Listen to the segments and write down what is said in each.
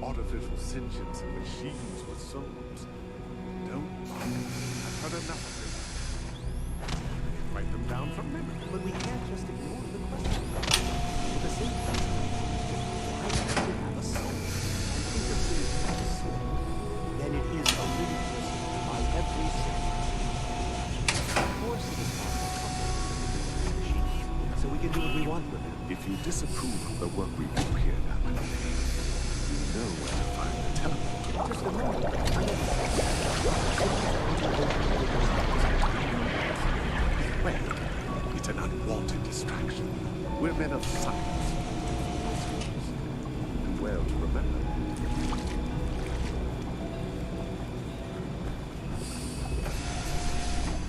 artificial sentience and machines with souls. Don't bother. I've heard enough of this. Write them down from memory. But we can't just ignore the question. At the same time, why does it have a soul? And think of things as a soul. Then it is a living person by every sense. Of course it is not a machine. So we can do what we want with it. If you disapprove of the work we do here, Natalie, you know where to find the telephone. Just a moment. Well, it's an unwanted distraction. We're men of science. And well to remember.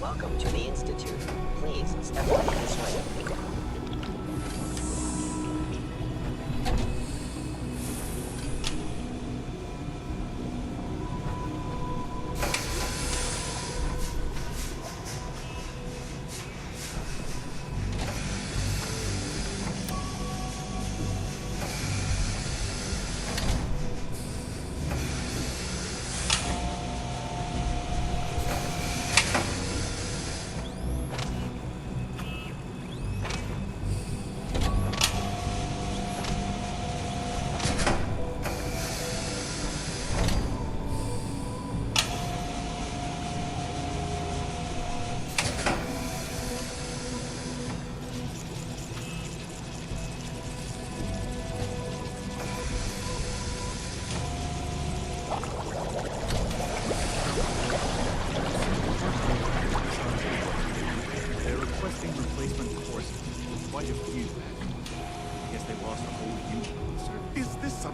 Welcome to the Institute. Please step right this way.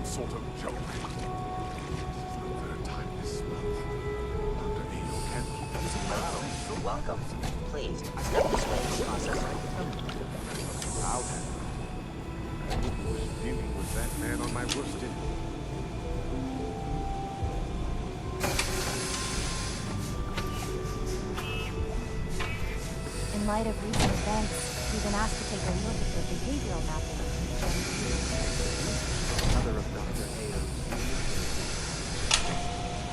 Sort of joke. This is the third time this month. Dr. A.O. can't keep this around. Welcome. Please step this way, processor. I'll have it. I wouldn't wish dealing with that man on my worst enemy. In light of recent events, we've been asked to take a look at the behavioral mapping of Gen 2. Another of Dr. A.O.'s.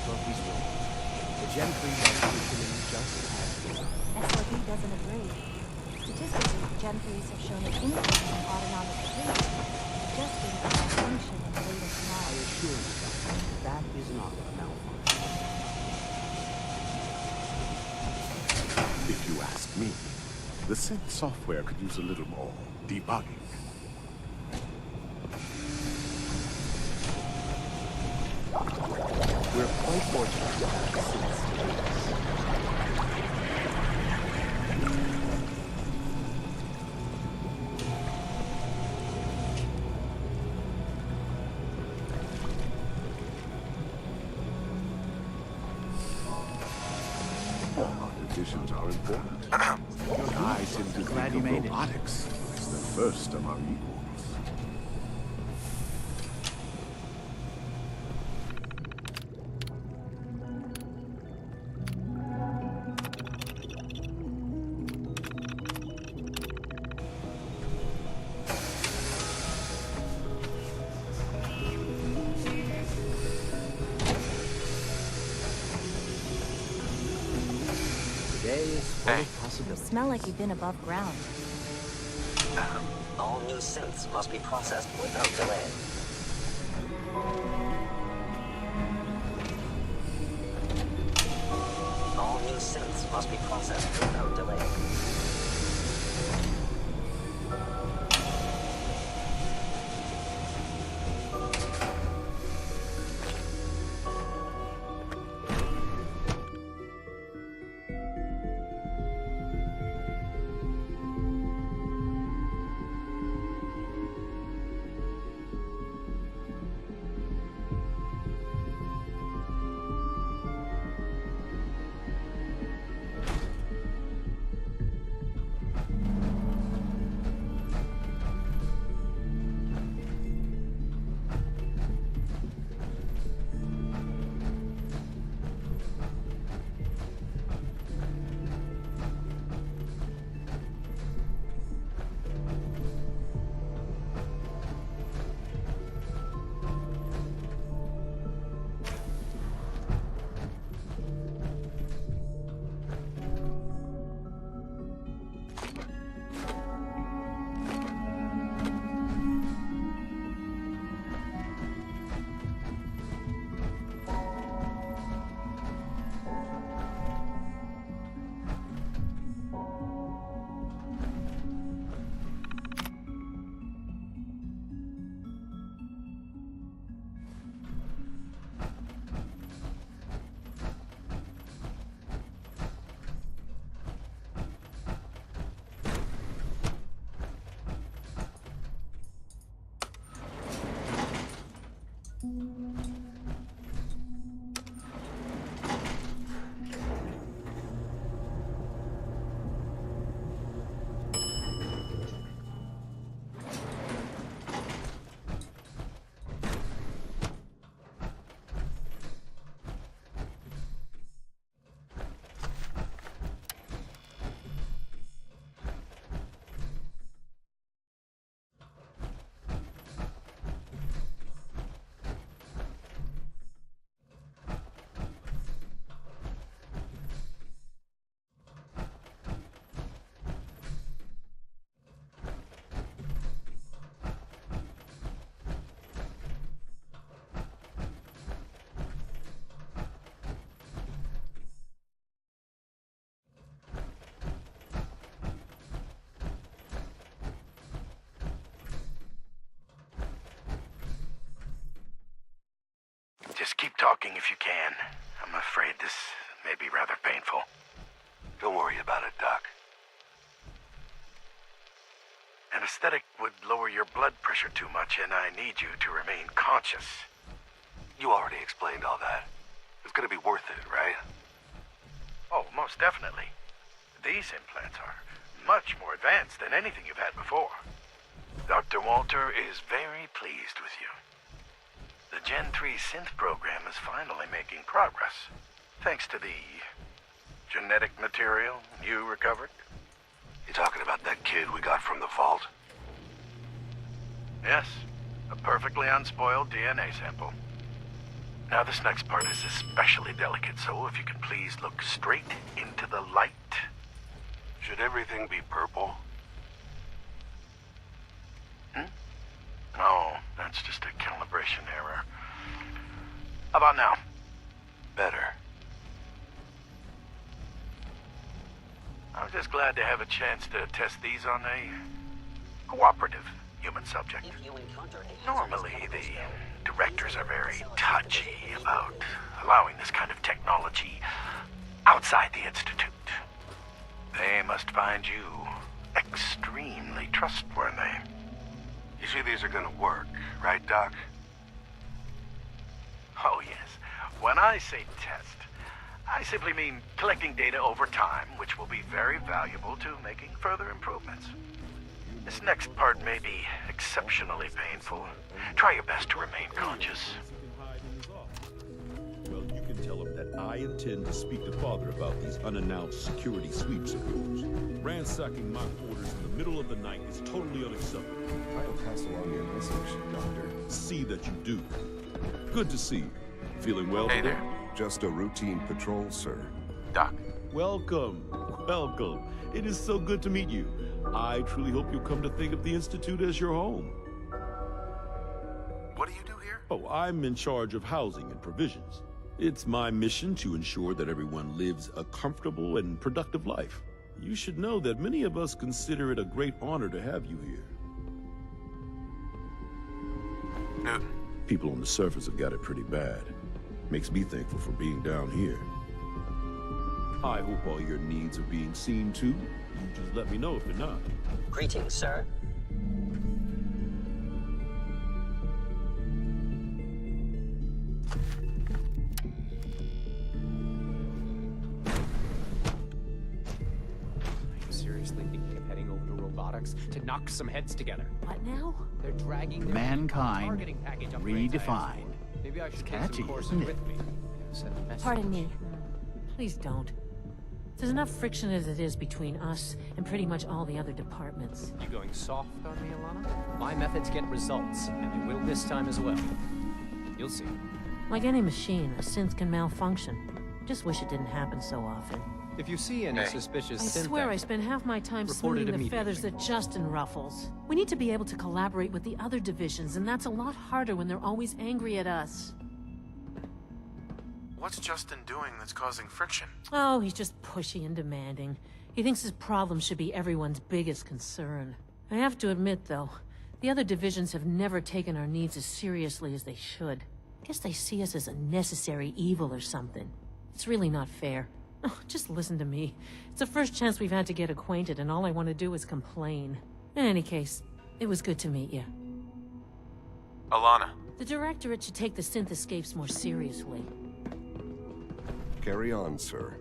Well, he's wrong. The Gen 3 does functioning just as designed. S.P.E.C.I.A.L doesn't agree. Statistically, Gen 3s have shown an increase in autonomic behavior, suggesting a malfunction in the latest I knowledge. assure you, Doctor, that is not a malfunction. If you ask me, the synth software could use a little more debugging. We're quite fortunate to have the synths to do this. Artificials are important. I tend to Glad think you of made it. robotics as the first among equals. Today is full of You possibilities. smell like you've been above ground. All new synths must be processed without delay. All new synths must be processed without delay. Just keep talking if you can. I'm afraid this may be rather painful. Don't worry about it, Doc. Anesthetic would lower your blood pressure too much, and I need you to remain conscious. You already explained all that. It's gonna be worth it, right? Oh, most definitely. These implants are much more advanced than anything you've had before. Dr. Walter is very pleased with you. The Gen 3 synth program is finally making progress, thanks to the genetic material you recovered. You talking about that kid we got from the vault? Yes, a perfectly unspoiled DNA sample. Now this next part is especially delicate, so if you can please look straight into the light. Should everything be purple? No, that's just a calibration error. How about now? Better. I'm just glad to have a chance to test these on a cooperative human subject. If you encounter a Normally, hazardous the directors are very touchy about allowing this kind of technology outside the Institute. They must find you extremely trustworthy. You see, these are gonna work, right, Doc? Oh, yes. When I say test, I simply mean collecting data over time, which will be very valuable to making further improvements. This next part may be exceptionally painful. Try your best to remain conscious. Well, you can tell him that I intend to speak to Father about these unannounced security sweeps of yours. Ransacking my quarters in the middle of the night is totally unacceptable. I'll pass along your message, Doctor. See that you do. Good to see you. Feeling well Hey today? there. Just a routine patrol, sir. Doc. Welcome. Welcome. It is so good to meet you. I truly hope you'll come to think of the Institute as your home. What do you do here? Oh, I'm in charge of housing and provisions. It's my mission to ensure that everyone lives a comfortable and productive life. You should know that many of us consider it a great honor to have you here. Newton. People on the surface have got it pretty bad. Makes me thankful for being down here. I hope all your needs are being seen to. You just let me know if they're not. Greetings, sir. Are you seriously thinking of heading over to robotics to knock some heads together? What now? They're dragging their Mankind targeting package upgrades, I redefined. understand. Maybe I should take Catchy, some courses isn't it? with me. Send a message. Pardon me. Please don't. There's enough friction as it is between us and pretty much all the other departments. You going soft on me, Alana? My methods get results, and they will this time as well. You'll see. Like any machine, a synth can malfunction. Just wish it didn't happen so often. If you see any Hey. suspicious I synth swear I act- spend half my time Report it smoothing the immediately. feathers that Justin ruffles. We need to be able to collaborate with the other divisions, and that's a lot harder when they're always angry at us. What's Justin doing that's causing friction? Oh, he's just pushy and demanding. He thinks his problems should be everyone's biggest concern. I have to admit, though, the other divisions have never taken our needs as seriously as they should. Guess they see us as a necessary evil or something. It's really not fair. Oh, just listen to me. It's the first chance we've had to get acquainted, and all I want to do is complain. In any case, it was good to meet you. Alana, The Directorate should take the synth escapes more seriously. Carry on, sir.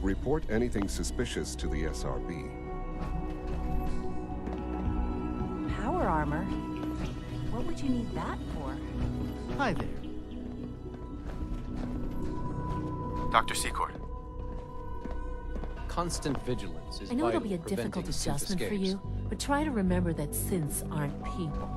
Report anything suspicious to the SRB. Power armor? What would you need that for? Hi there. Dr. Secord. Constant vigilance is I know it'll vital be a to preventing difficult synth adjustment for escapes. you, but try to remember that synths aren't people.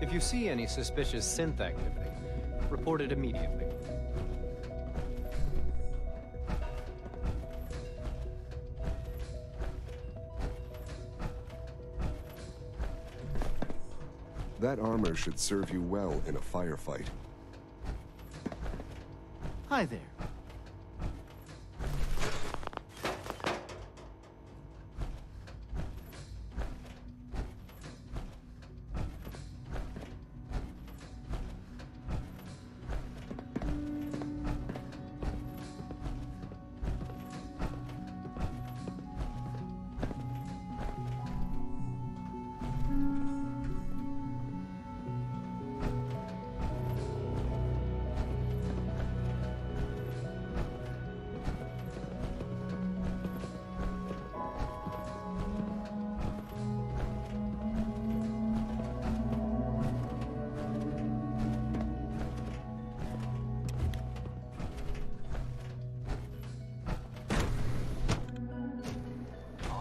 If you see any suspicious synth activity, report it immediately. That armor should serve you well in a firefight. Hi there.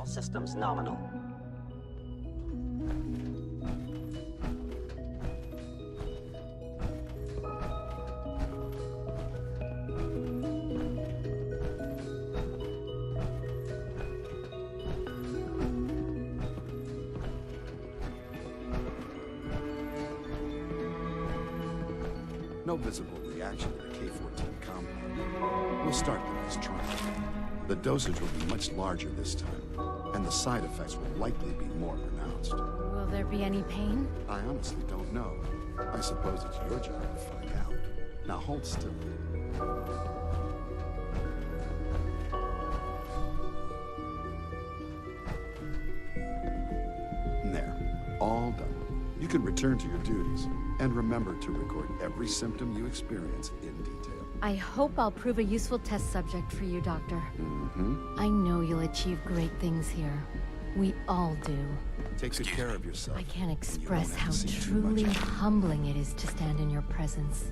Systems nominal. No visible reaction to the K-14 compound. We'll start the next trial. The dosage will be much larger this time, and the side effects will likely be more pronounced. Will there be any pain? I honestly don't know. I suppose it's your job to find out. Now hold still. There. All done. You can return to your duties, and remember to record every symptom you experience in detail. I hope I'll prove a useful test subject for you, Doctor. Mm-hmm. I know you'll achieve great things here. We all do. Take good care of yourself. I can't and you express don't how have to see too truly much. humbling it is to stand in your presence.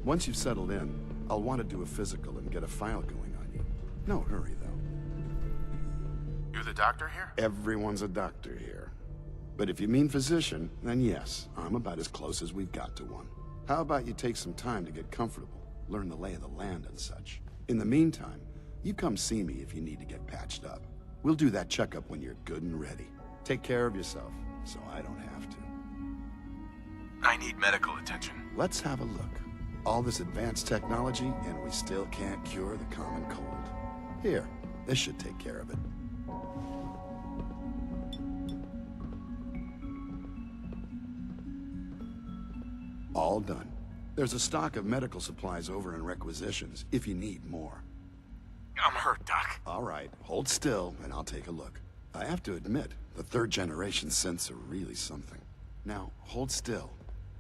Once you've settled in, I'll want to do a physical and get a file going on you. No hurry, though. doctor here? Everyone's a doctor here. But if you mean physician, then yes, I'm about as close as we've got to one. How about you take some time to get comfortable, learn the lay of the land and such. In the meantime, you come see me if you need to get patched up. We'll do that checkup when you're good and ready. Take care of yourself, so I don't have to. I need medical attention. Let's have a look. All this advanced technology, and we still can't cure the common cold. Here, this should take care of it. All done. There's a stock of medical supplies over in requisitions, if you need more. I'm hurt, Doc. All right, hold still, and I'll take a look. I have to admit, the third-generation synths are really something. Now, hold still,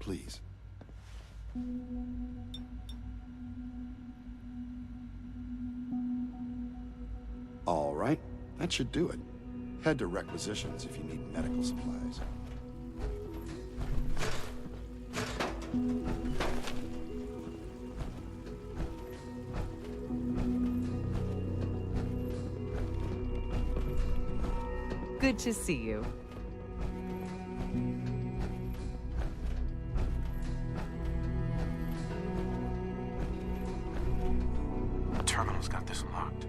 please. All right, that should do it. Head to requisitions if you need medical supplies. Good to see you. The terminal's got this locked.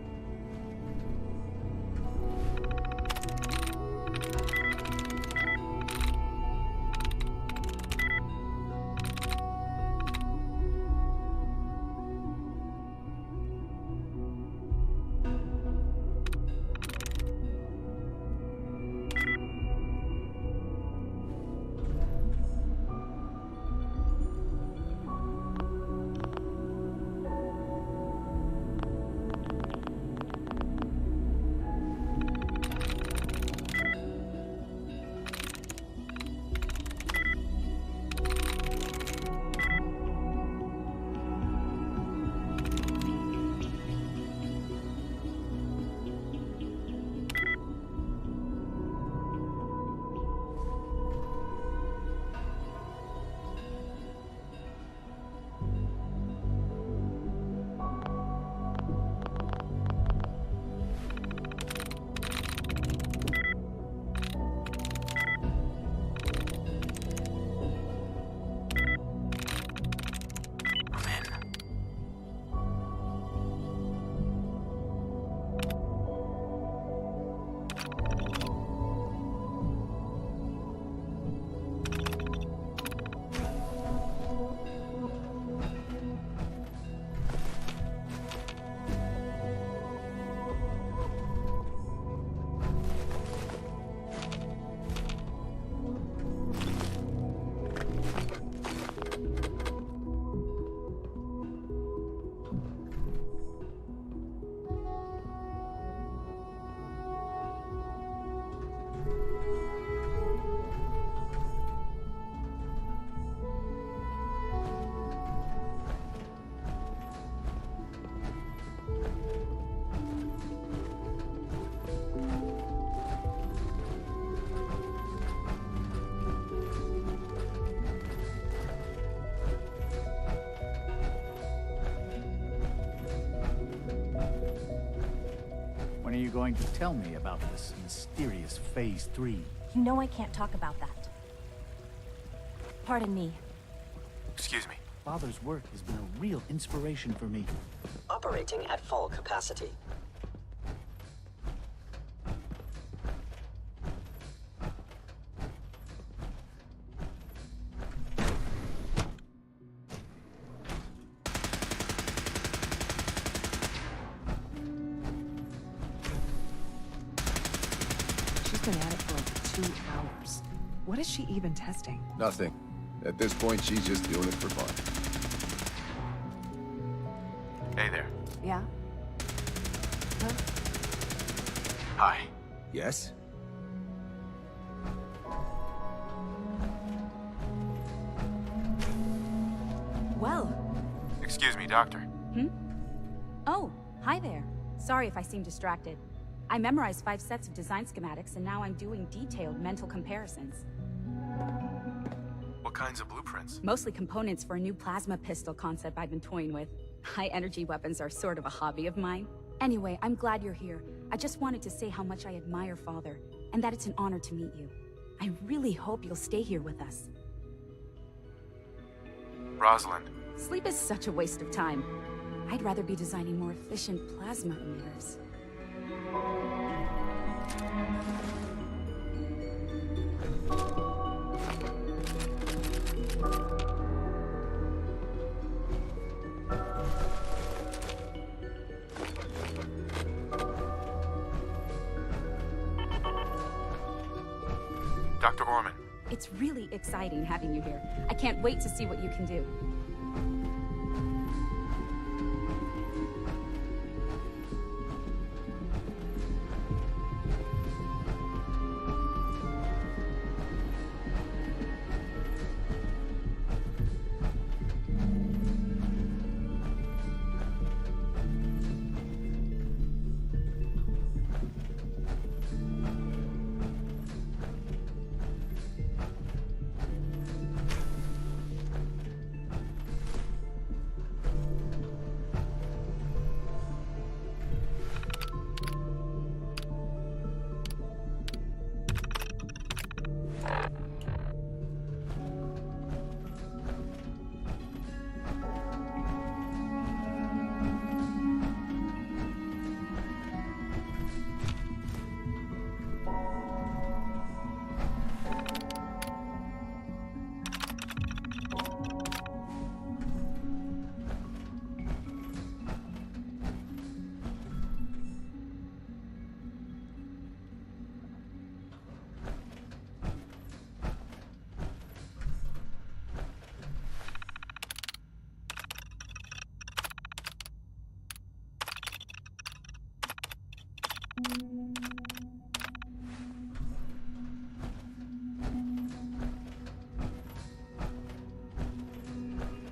When are you going to tell me about this mysterious Phase 3? You know I can't talk about that. Pardon me. Excuse me. Father's work has been a real inspiration for me. Operating at full capacity. She's been at it for over 2 hours. What is she even testing? Nothing. At this point, she's just doing it for fun. Hey there. Yeah? Huh? Hi. Yes? Well. Excuse me, Doctor. Oh, hi there. Sorry if I seem distracted. I memorized 5 sets of design schematics, and now I'm doing detailed mental comparisons. What kinds of blueprints? Mostly components for a new plasma pistol concept I've been toying with. High-energy weapons are sort of a hobby of mine. Anyway, I'm glad you're here. I just wanted to say how much I admire Father, and that it's an honor to meet you. I really hope you'll stay here with us. Rosalind. Sleep is such a waste of time. I'd rather be designing more efficient plasma emitters. Dr. Orman. It's really exciting having you here. I can't wait to see what you can do.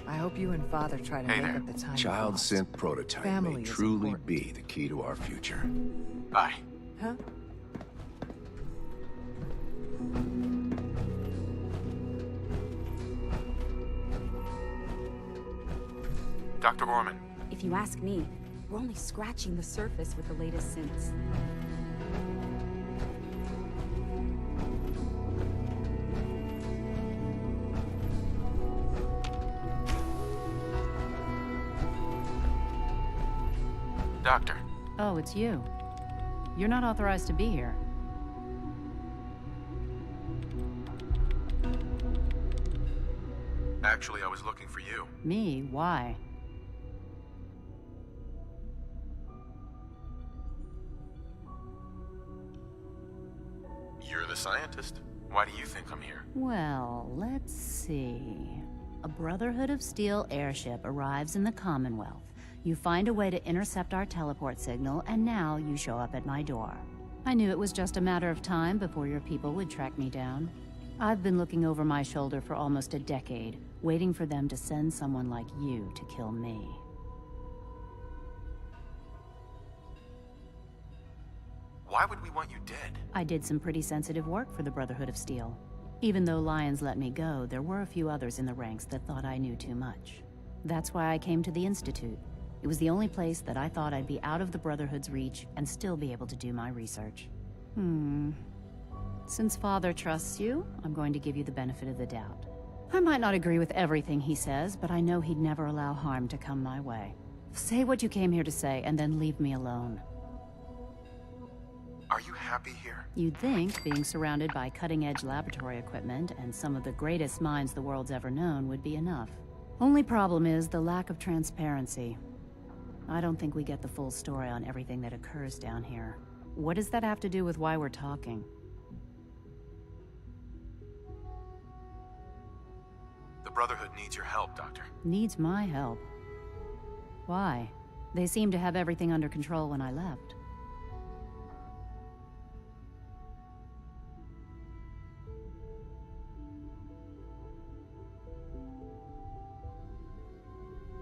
I hope you and Father try to make up the time. Child lost. synth prototype Family may is truly important. be the key to our future. Bye. Huh? Dr. Orman. If you ask me, we're only scratching the surface with the latest synths. Doctor. Oh, it's you. You're not authorized to be here. Actually, I was looking for you. Me? Why? You're the scientist. Why do you think I'm here? Well, let's see. A Brotherhood of Steel airship arrives in the Commonwealth. You find a way to intercept our teleport signal, and now you show up at my door. I knew it was just a matter of time before your people would track me down. I've been looking over my shoulder for almost a decade, waiting for them to send someone like you to kill me. Why would we want you dead? I did some pretty sensitive work for the Brotherhood of Steel. Even though Lyons let me go, there were a few others in the ranks that thought I knew too much. That's why I came to the Institute. It was the only place that I thought I'd be out of the Brotherhood's reach and still be able to do my research. Since Father trusts you, I'm going to give you the benefit of the doubt. I might not agree with everything he says, but I know he'd never allow harm to come my way. Say what you came here to say, and then leave me alone. Are you happy here? You'd think being surrounded by cutting-edge laboratory equipment and some of the greatest minds the world's ever known would be enough. Only problem is the lack of transparency. I don't think we get the full story on everything that occurs down here. What does that have to do with why we're talking? The Brotherhood needs your help, Doctor. Needs my help. Why? They seemed to have everything under control when I left.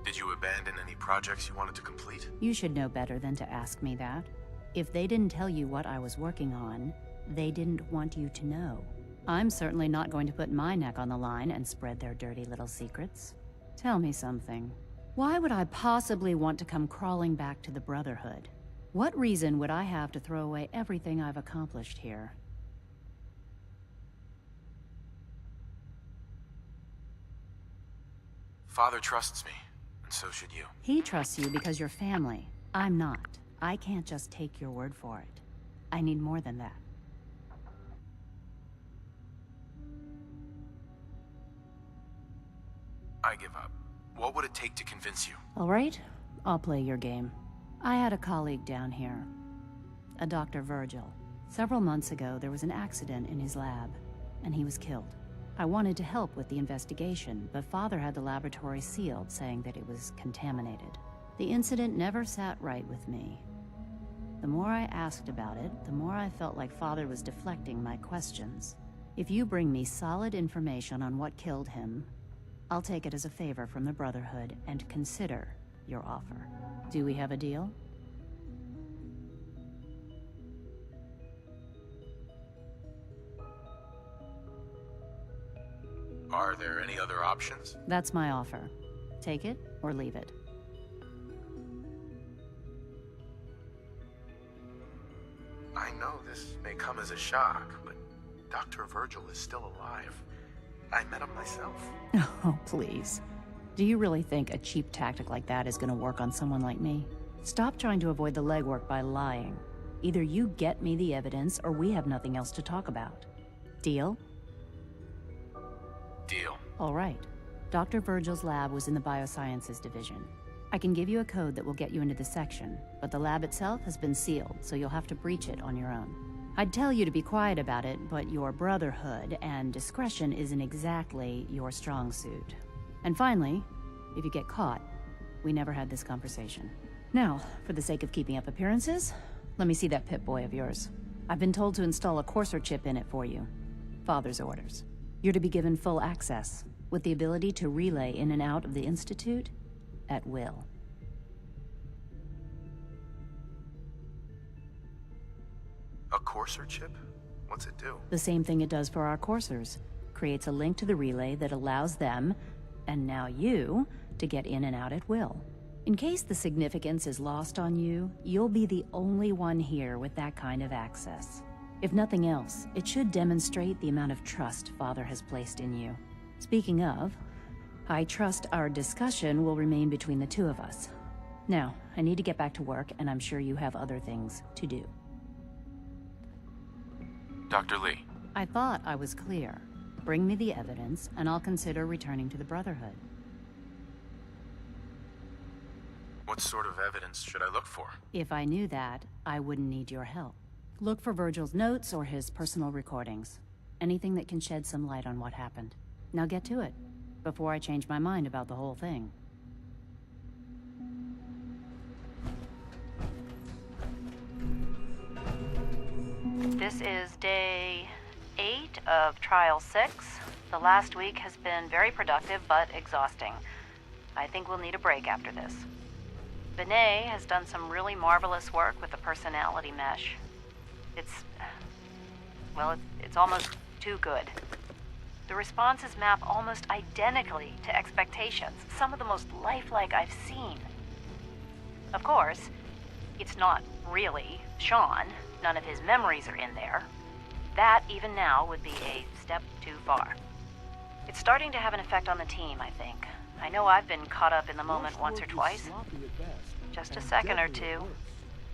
Did you abandon any projects you wanted to complete? You should know better than to ask me that. If they didn't tell you what I was working on, they didn't want you to know. I'm certainly not going to put my neck on the line and spread their dirty little secrets. Tell me something. Why would I possibly want to come crawling back to the Brotherhood? What reason would I have to throw away everything I've accomplished here? Father trusts me, and so should you. He trusts you because you're family. I'm not. I can't just take your word for it. I need more than that. I give up. What would it take to convince you? All right, I'll play your game. I had a colleague down here, a Dr. Virgil. Several months ago, there was an accident in his lab, and he was killed. I wanted to help with the investigation, but Father had the laboratory sealed, saying that it was contaminated. The incident never sat right with me. The more I asked about it, the more I felt like Father was deflecting my questions. If you bring me solid information on what killed him, I'll take it as a favor from the Brotherhood and consider your offer. Do we have a deal? Are there any other options? That's my offer. Take it or leave it. I know this may come as a shock, but Dr. Virgil is still alive. I met him myself. Oh, please. Do you really think a cheap tactic like that is going to work on someone like me? Stop trying to avoid the legwork by lying. Either you get me the evidence, or we have nothing else to talk about. Deal? Deal. All right. Dr. Virgil's lab was in the Biosciences division. I can give you a code that will get you into the section, but the lab itself has been sealed, so you'll have to breach it on your own. I'd tell you to be quiet about it, but your Brotherhood and discretion isn't exactly your strong suit. And finally, if you get caught, we never had this conversation. Now, for the sake of keeping up appearances, let me see that Pip-Boy of yours. I've been told to install a courser chip in it for you. Father's orders. You're to be given full access, with the ability to relay in and out of the Institute at will. A courser chip? What's it do? The same thing it does for our coursers. Creates a link to the relay that allows them, and now you, to get in and out at will. In case the significance is lost on you, you'll be the only one here with that kind of access. If nothing else, it should demonstrate the amount of trust Father has placed in you. Speaking of, I trust our discussion will remain between the two of us. Now, I need to get back to work, and I'm sure you have other things to do. Dr. Lee. I thought I was clear. Bring me the evidence, and I'll consider returning to the Brotherhood. What sort of evidence should I look for? If I knew that, I wouldn't need your help. Look for Virgil's notes or his personal recordings. Anything that can shed some light on what happened. Now get to it, before I change my mind about the whole thing. This is day 8 of Trial 6. The last week has been very productive, but exhausting. I think we'll need a break after this. S.P.E.C.I.A.L has done some really marvelous work with the personality mesh. It's almost too good. The responses map almost identically to expectations, some of the most lifelike I've seen. Of course, it's not really Sean. None of his memories are in there. That, even now, would be a step too far. It's starting to have an effect on the team, I think. I know I've been caught up in the moment once or twice. Just a second or two.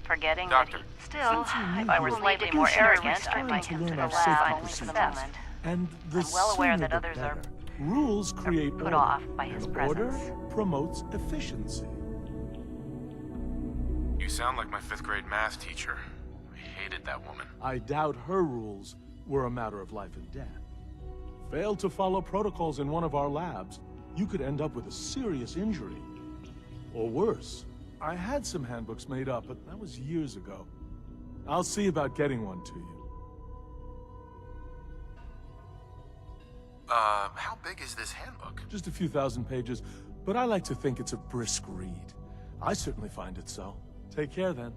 Forgetting that he... Still, if I were slightly more arrogant, I might consider the lab only for the moment. And the I'm well aware sooner that the others better. are Rules create put order, off by his and presence. order promotes efficiency. You sound like my 5th grade math teacher. I hated that woman. I doubt her rules were a matter of life and death. Fail to follow protocols in one of our labs, you could end up with a serious injury. Or worse. I had some handbooks made up, but that was years ago. I'll see about getting one to you. How big is this handbook? Just a few thousand pages, but I like to think it's a brisk read. I certainly find it so. Take care, then.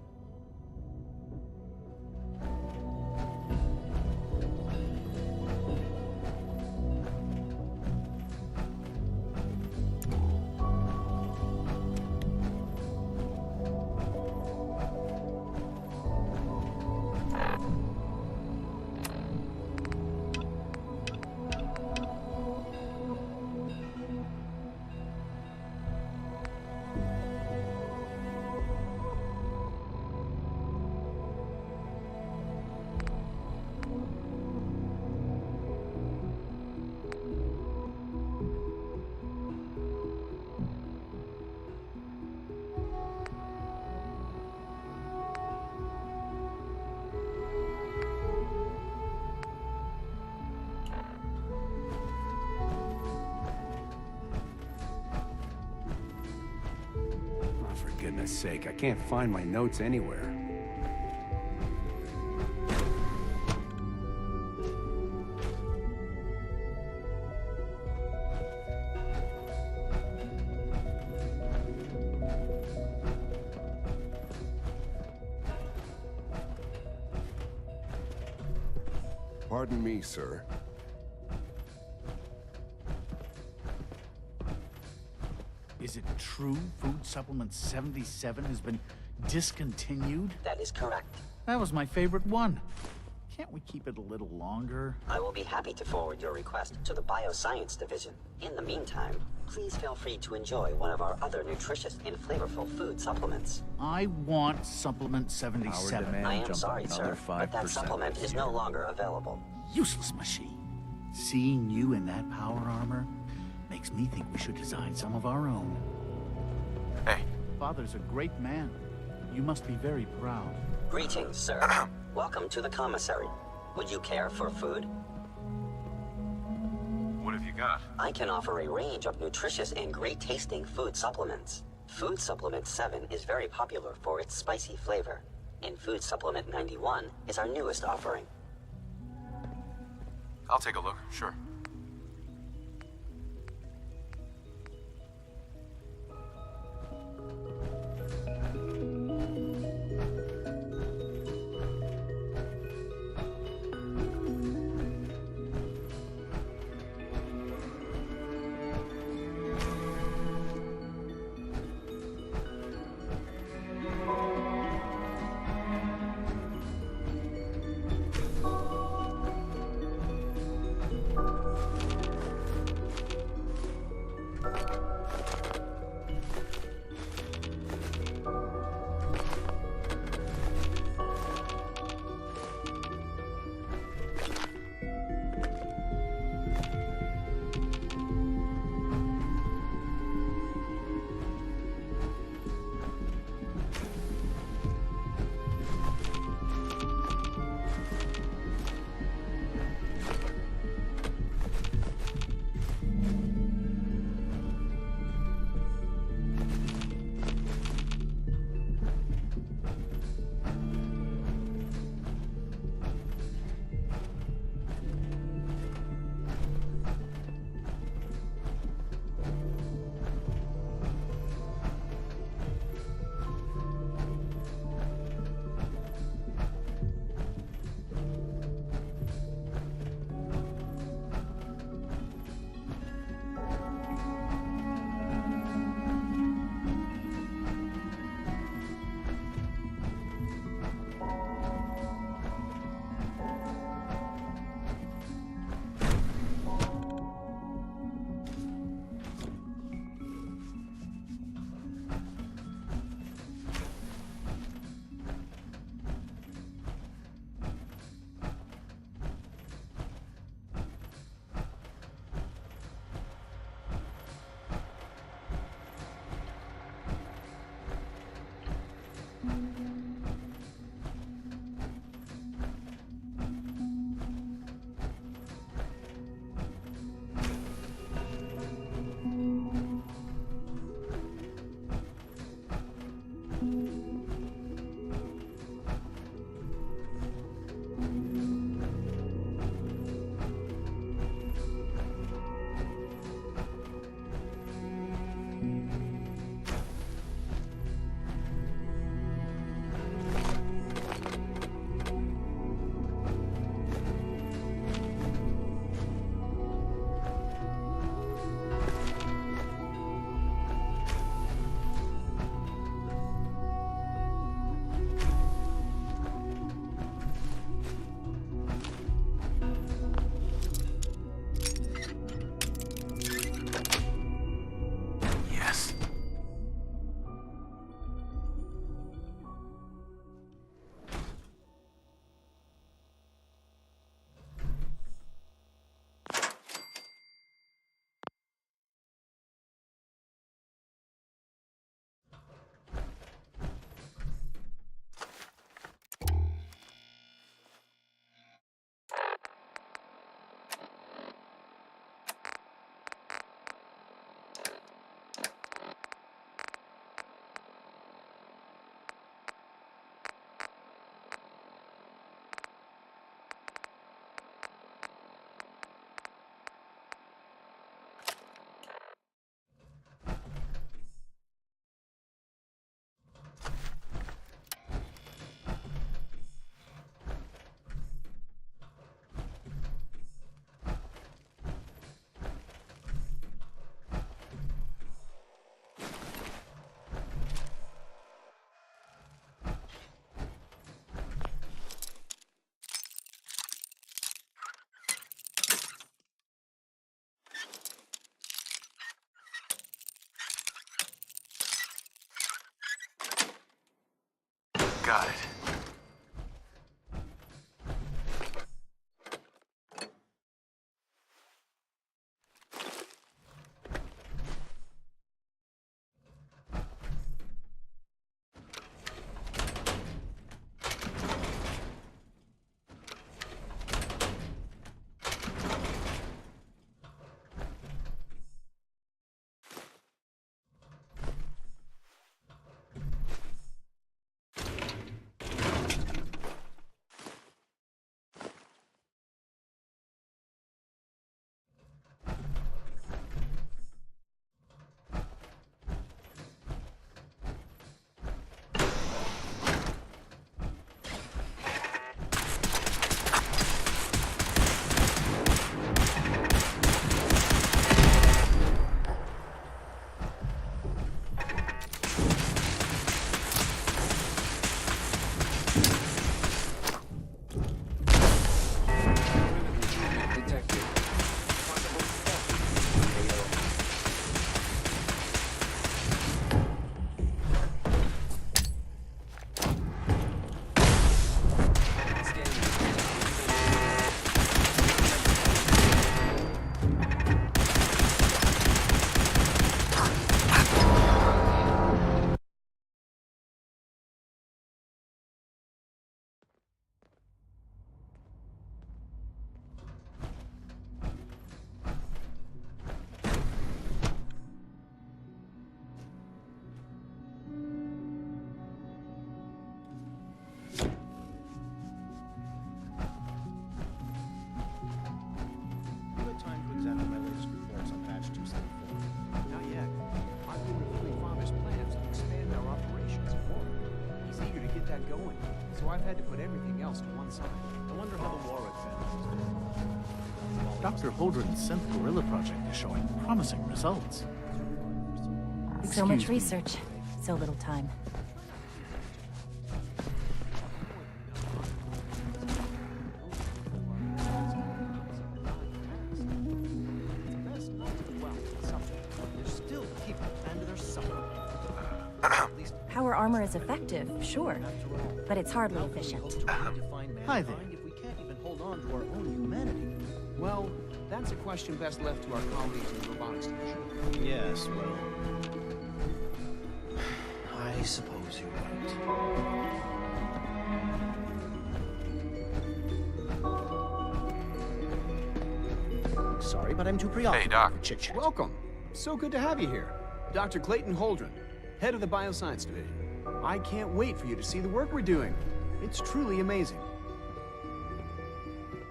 goodness sake, I can't find my notes anywhere. Pardon me, sir. Is it true food supplement 77 has been discontinued? That is correct. That was my favorite one. Can't we keep it a little longer? I will be happy to forward your request to the Bioscience Division. In the meantime, please feel free to enjoy one of our other nutritious and flavorful food supplements. I want supplement 77. I am sorry, sir, but that supplement is no longer available. Useless machine. Seeing you in that power armor makes me think we should design some of our own. Hey. Father's a great man. You must be very proud. Greetings, sir. Welcome to the commissary. Would you care for food? What have you got? I can offer a range of nutritious and great-tasting food supplements. Food Supplement 7 is very popular for its spicy flavor, and Food Supplement 91 is our newest offering. I'll take a look, sure. I've had to put everything else to one side. I wonder how the Warwick family is doing. Dr. Holdren's synth gorilla project is showing promising results. So much research, so little time. Power armor is effective, sure, but it's hardly efficient. Hi there. If we can't even hold on to our own humanity. Well, that's a question best left to our colleagues in the robotics division. Yes, well, I suppose you're right. Sorry, but I'm too preoccupied. Hey, Doc. For chit-chat. Welcome. So good to have you here. Dr. Clayton Holdren, head of the Bioscience Division. I can't wait for you to see the work we're doing. It's truly amazing.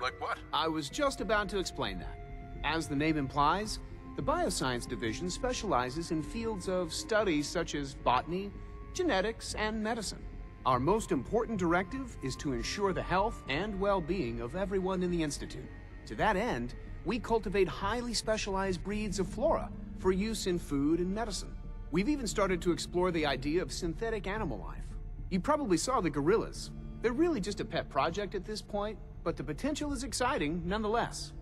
Like what? I was just about to explain that. As the name implies, the Bioscience Division specializes in fields of studies such as botany, genetics, and medicine. Our most important directive is to ensure the health and well-being of everyone in the Institute. To that end, we cultivate highly specialized breeds of flora for use in food and medicine. We've even started to explore the idea of synthetic animal life. You probably saw the gorillas. They're really just a pet project at this point, but the potential is exciting nonetheless.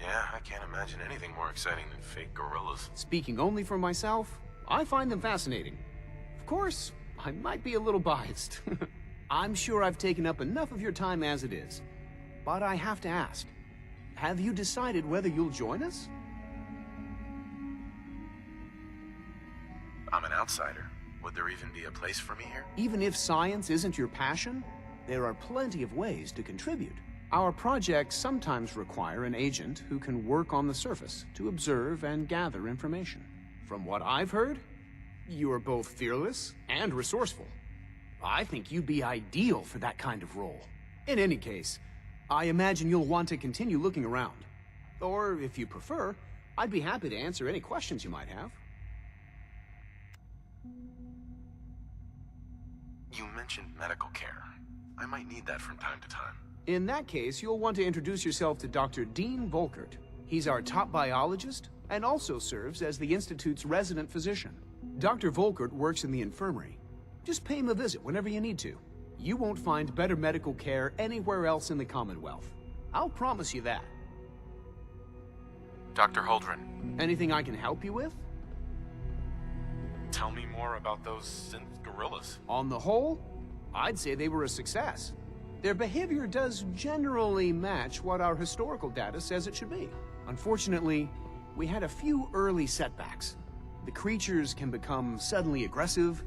Yeah, I can't imagine anything more exciting than fake gorillas. Speaking only for myself, I find them fascinating. Of course, I might be a little biased. I'm sure I've taken up enough of your time as it is. But I have to ask, have you decided whether you'll join us? I'm an outsider. Would there even be a place for me here? Even if science isn't your passion, there are plenty of ways to contribute. Our projects sometimes require an agent who can work on the surface to observe and gather information. From what I've heard, you are both fearless and resourceful. I think you'd be ideal for that kind of role. In any case, I imagine you'll want to continue looking around. Or, if you prefer, I'd be happy to answer any questions you might have. You mentioned medical care. I might need that from time to time. In that case, you'll want to introduce yourself to Dr. Dean Volkert. He's our top biologist and also serves as the Institute's resident physician. Dr. Volkert works in the infirmary. Just pay him a visit whenever you need to. You won't find better medical care anywhere else in the Commonwealth. I'll promise you that. Dr. Holdren. Anything I can help you with? Tell me more about those synth gorillas. On the whole, I'd say they were a success. Their behavior does generally match what our historical data says it should be. Unfortunately, we had a few early setbacks. The creatures can become suddenly aggressive,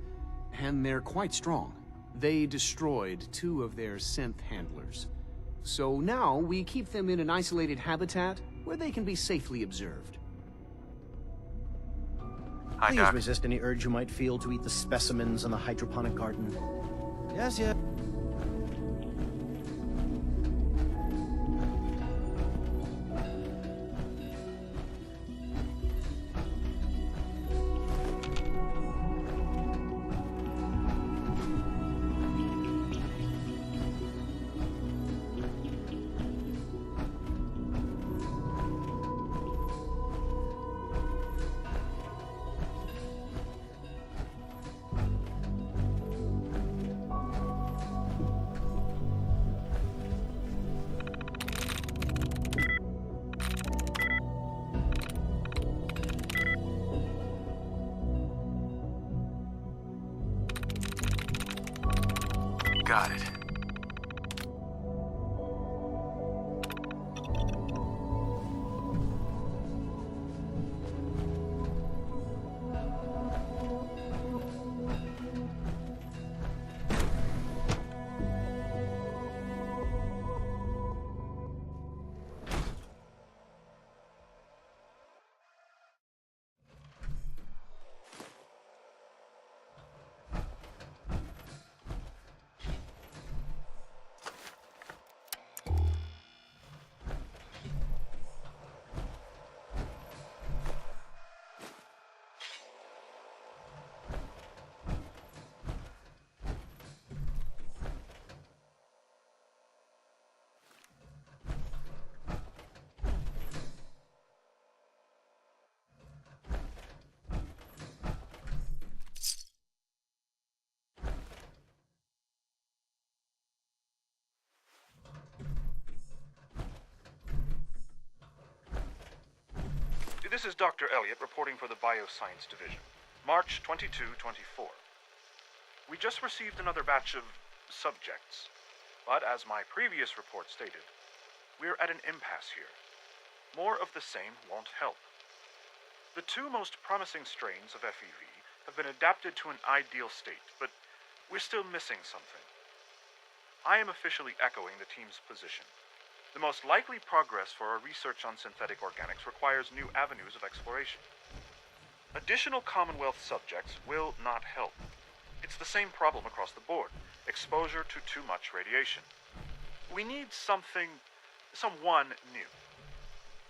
and they're quite strong. They destroyed 2 of their synth handlers. So now we keep them in an isolated habitat where they can be safely observed. Please resist any urge you might feel to eat the specimens in the hydroponic garden. Yes, yes. Got it. This is Dr. Elliot reporting for the Bioscience Division. March 22-24. We just received another batch of subjects, but as my previous report stated, we're at an impasse here. More of the same won't help. The two most promising strains of FEV have been adapted to an ideal state, but we're still missing something. I am officially echoing the team's position. The most likely progress for our research on synthetic organics requires new avenues of exploration. Additional Commonwealth subjects will not help. It's the same problem across the board: exposure to too much radiation. We need someone new.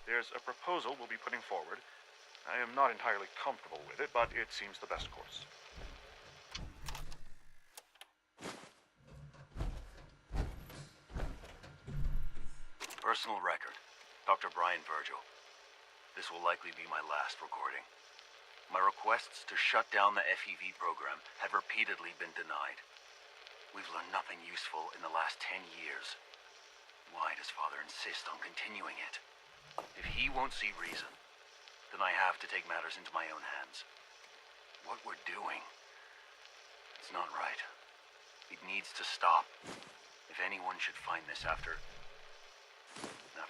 There's a proposal we'll be putting forward. I am not entirely comfortable with it, but it seems the best course. Personal record, Dr. Brian Virgil. This will likely be my last recording. My requests to shut down the FEV program have repeatedly been denied. We've learned nothing useful in the last 10 years. Why does Father insist on continuing it? If he won't see reason, then I have to take matters into my own hands. What we're doing, it's not right. It needs to stop. If anyone should find this after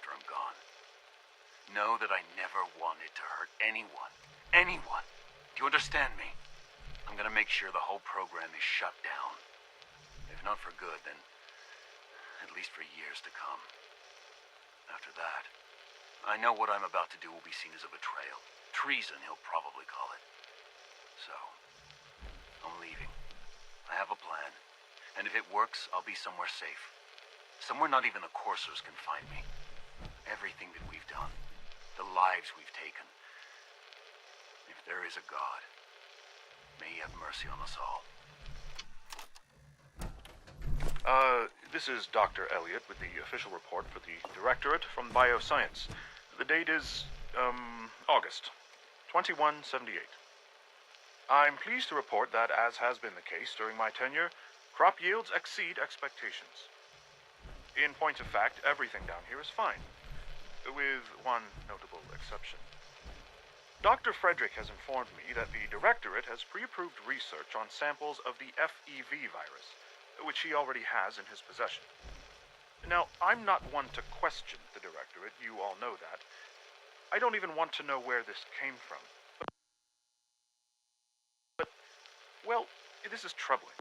I'm gone, know that I never wanted to hurt anyone. Anyone. Do you understand me? I'm gonna make sure the whole program is shut down. If not for good, then at least for years to come. After that, I know what I'm about to do will be seen as a betrayal. Treason, he'll probably call it. So, I'm leaving. I have a plan. And if it works, I'll be somewhere safe. Somewhere not even the coursers can find me. Everything that we've done, the lives we've taken. If there is a God, may he have mercy on us all. This is Dr. Elliot with the official report for the Directorate from Bioscience. The date is, August 2178. I'm pleased to report that, as has been the case during my tenure, crop yields exceed expectations. In point of fact, everything down here is fine, with one notable exception. Dr. Frederick has informed me that the Directorate has pre-approved research on samples of the FEV virus, which he already has in his possession. Now, I'm not one to question the Directorate, you all know that. I don't even want to know where this came from. But well, this is troubling.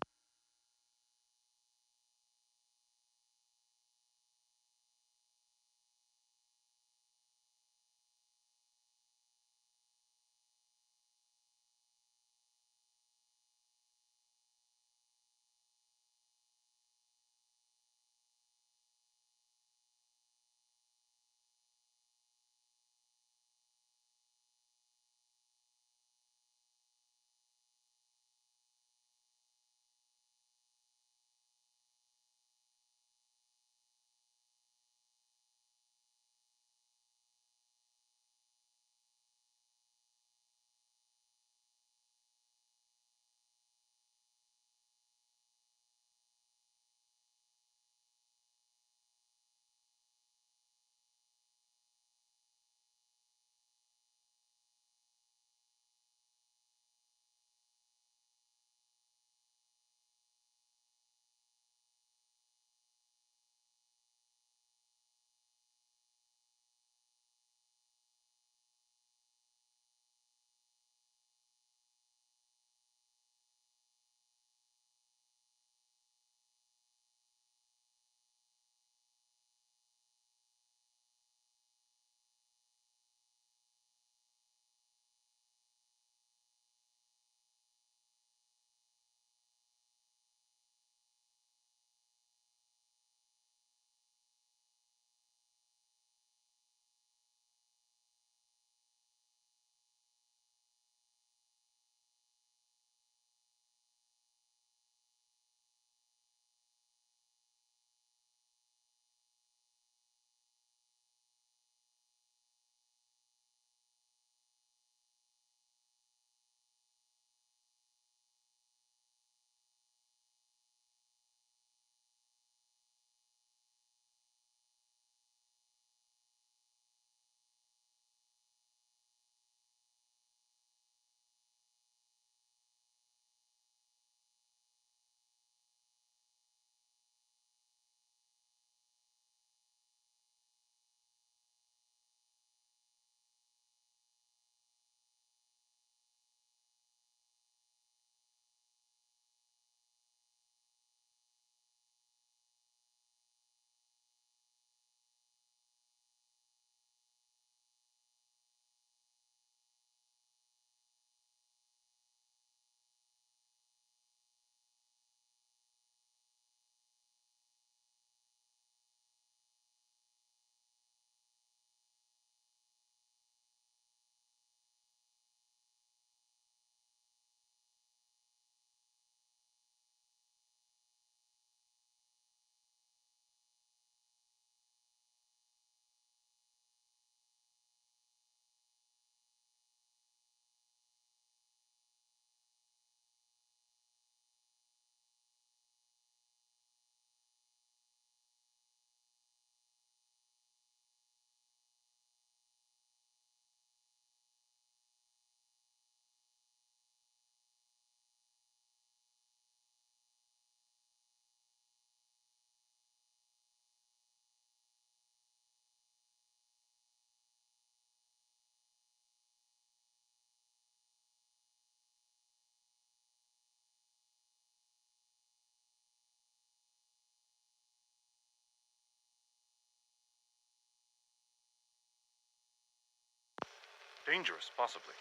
Dangerous, possibly.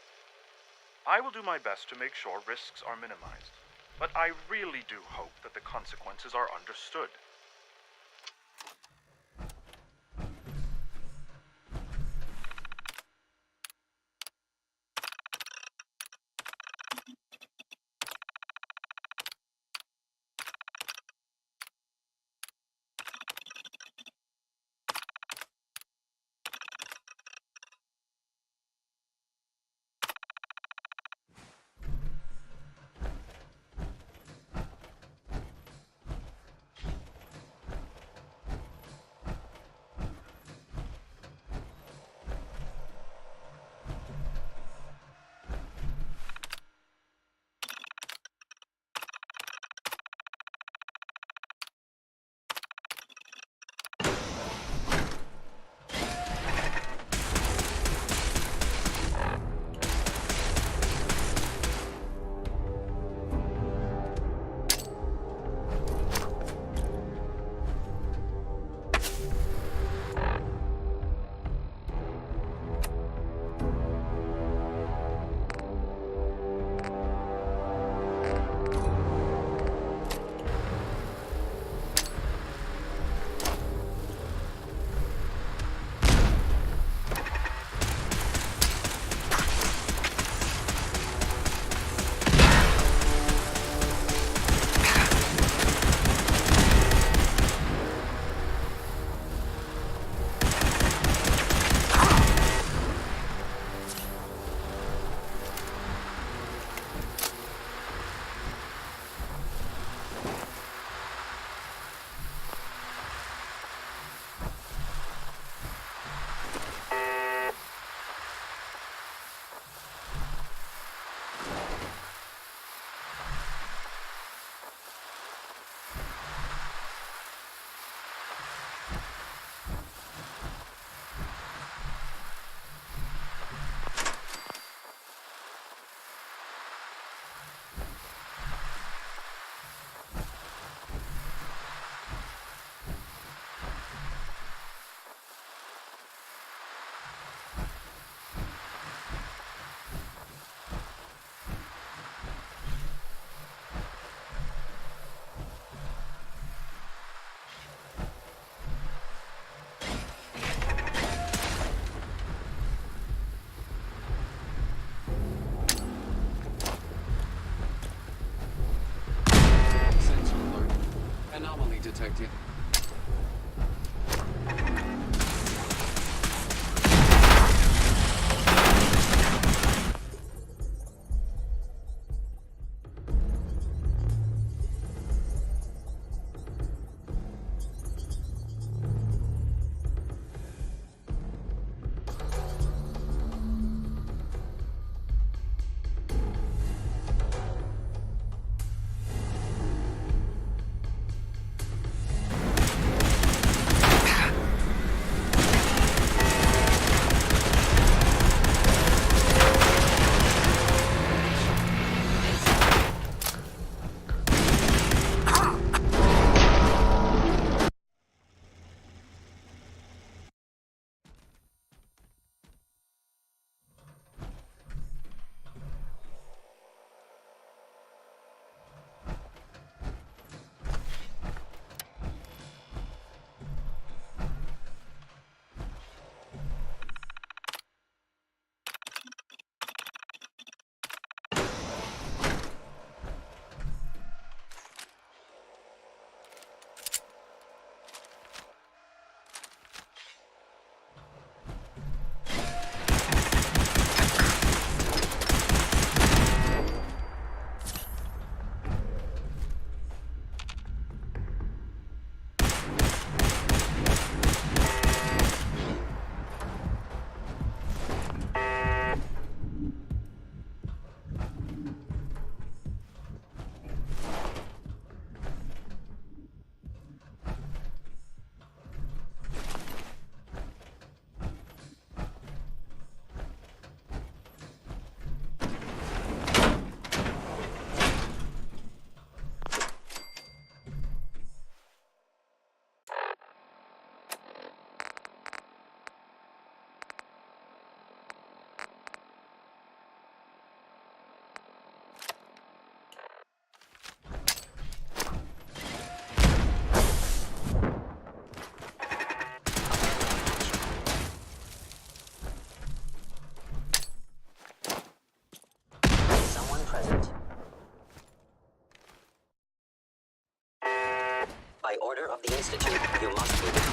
I will do my best to make sure risks are minimized, but I really do hope that the consequences are understood. detected. By order of the Institute, you must be...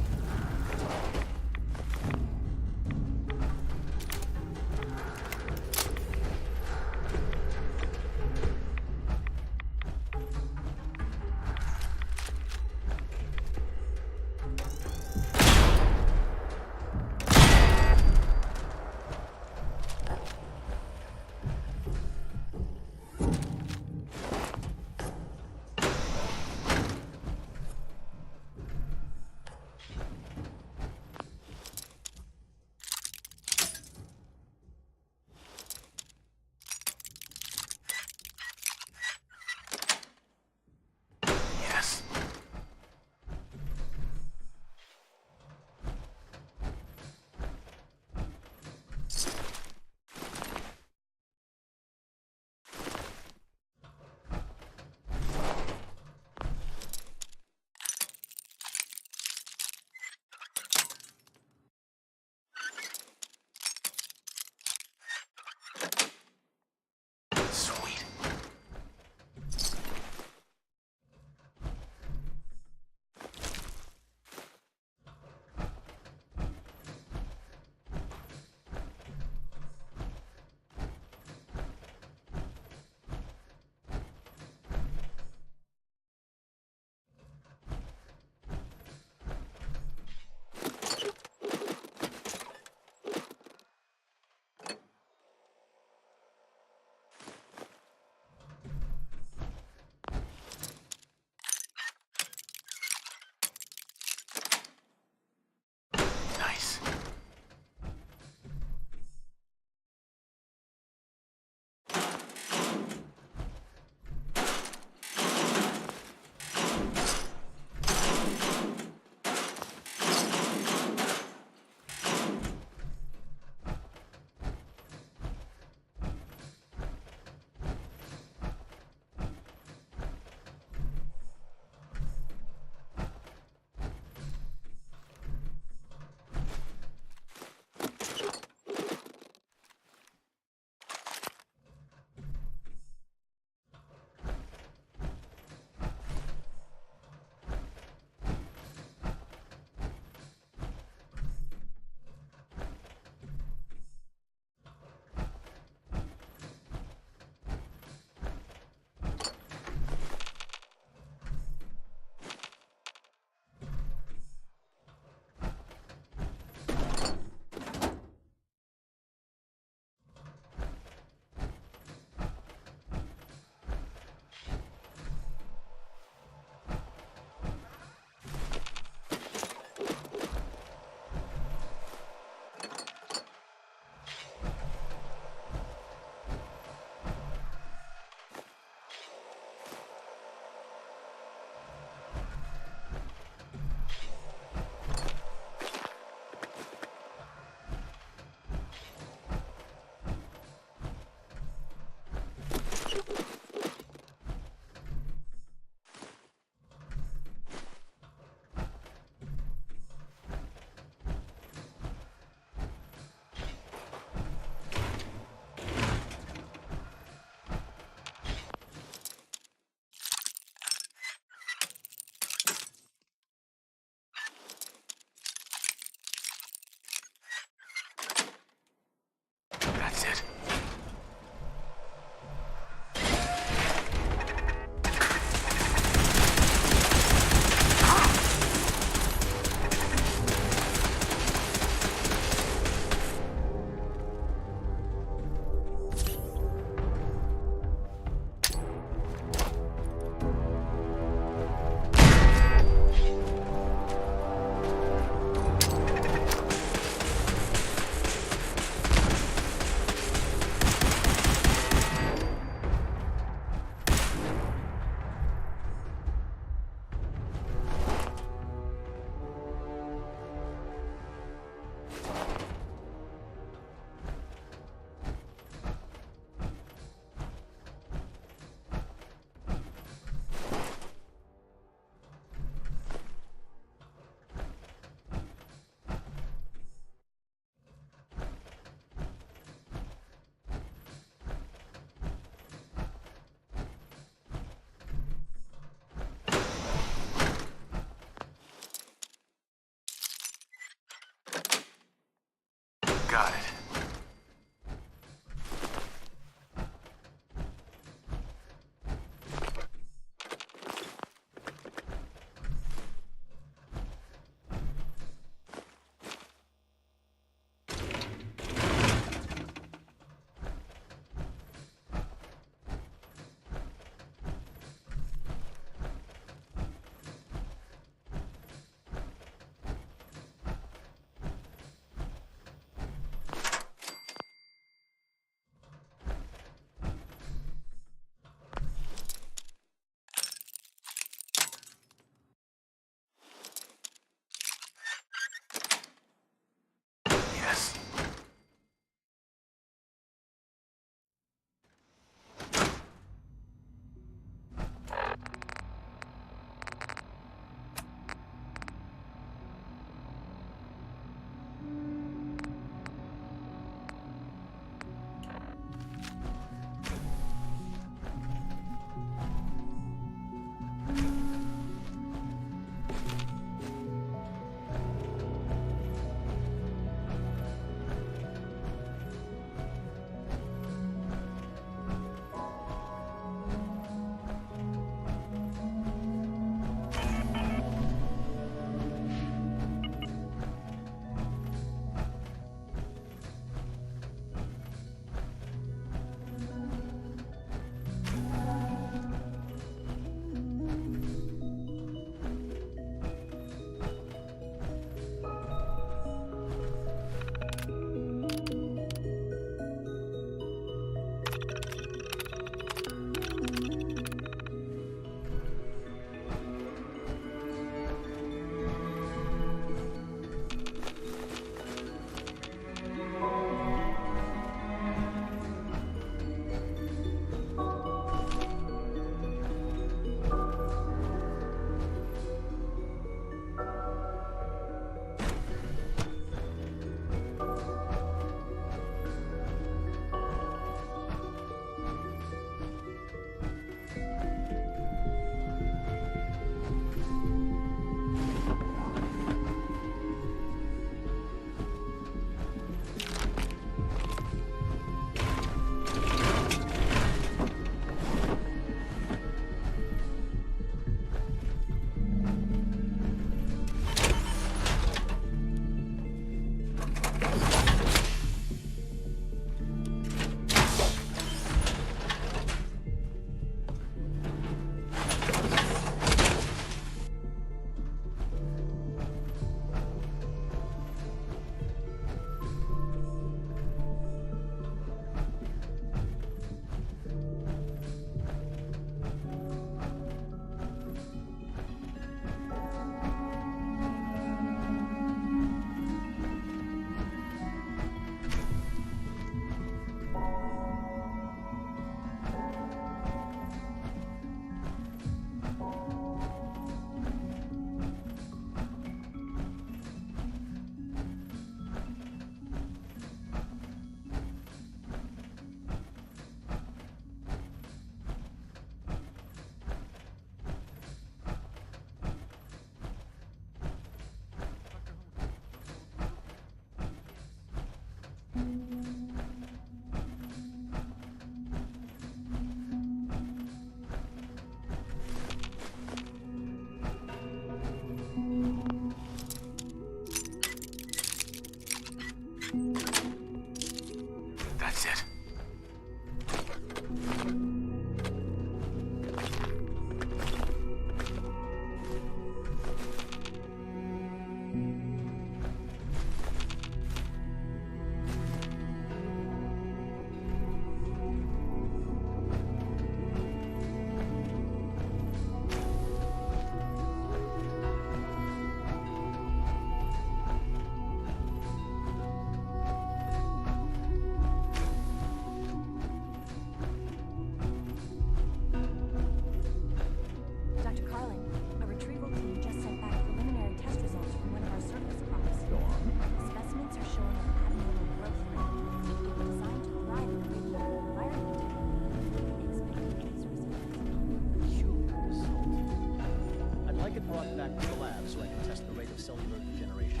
like it brought back to the lab so I can test the rate of cellular degeneration.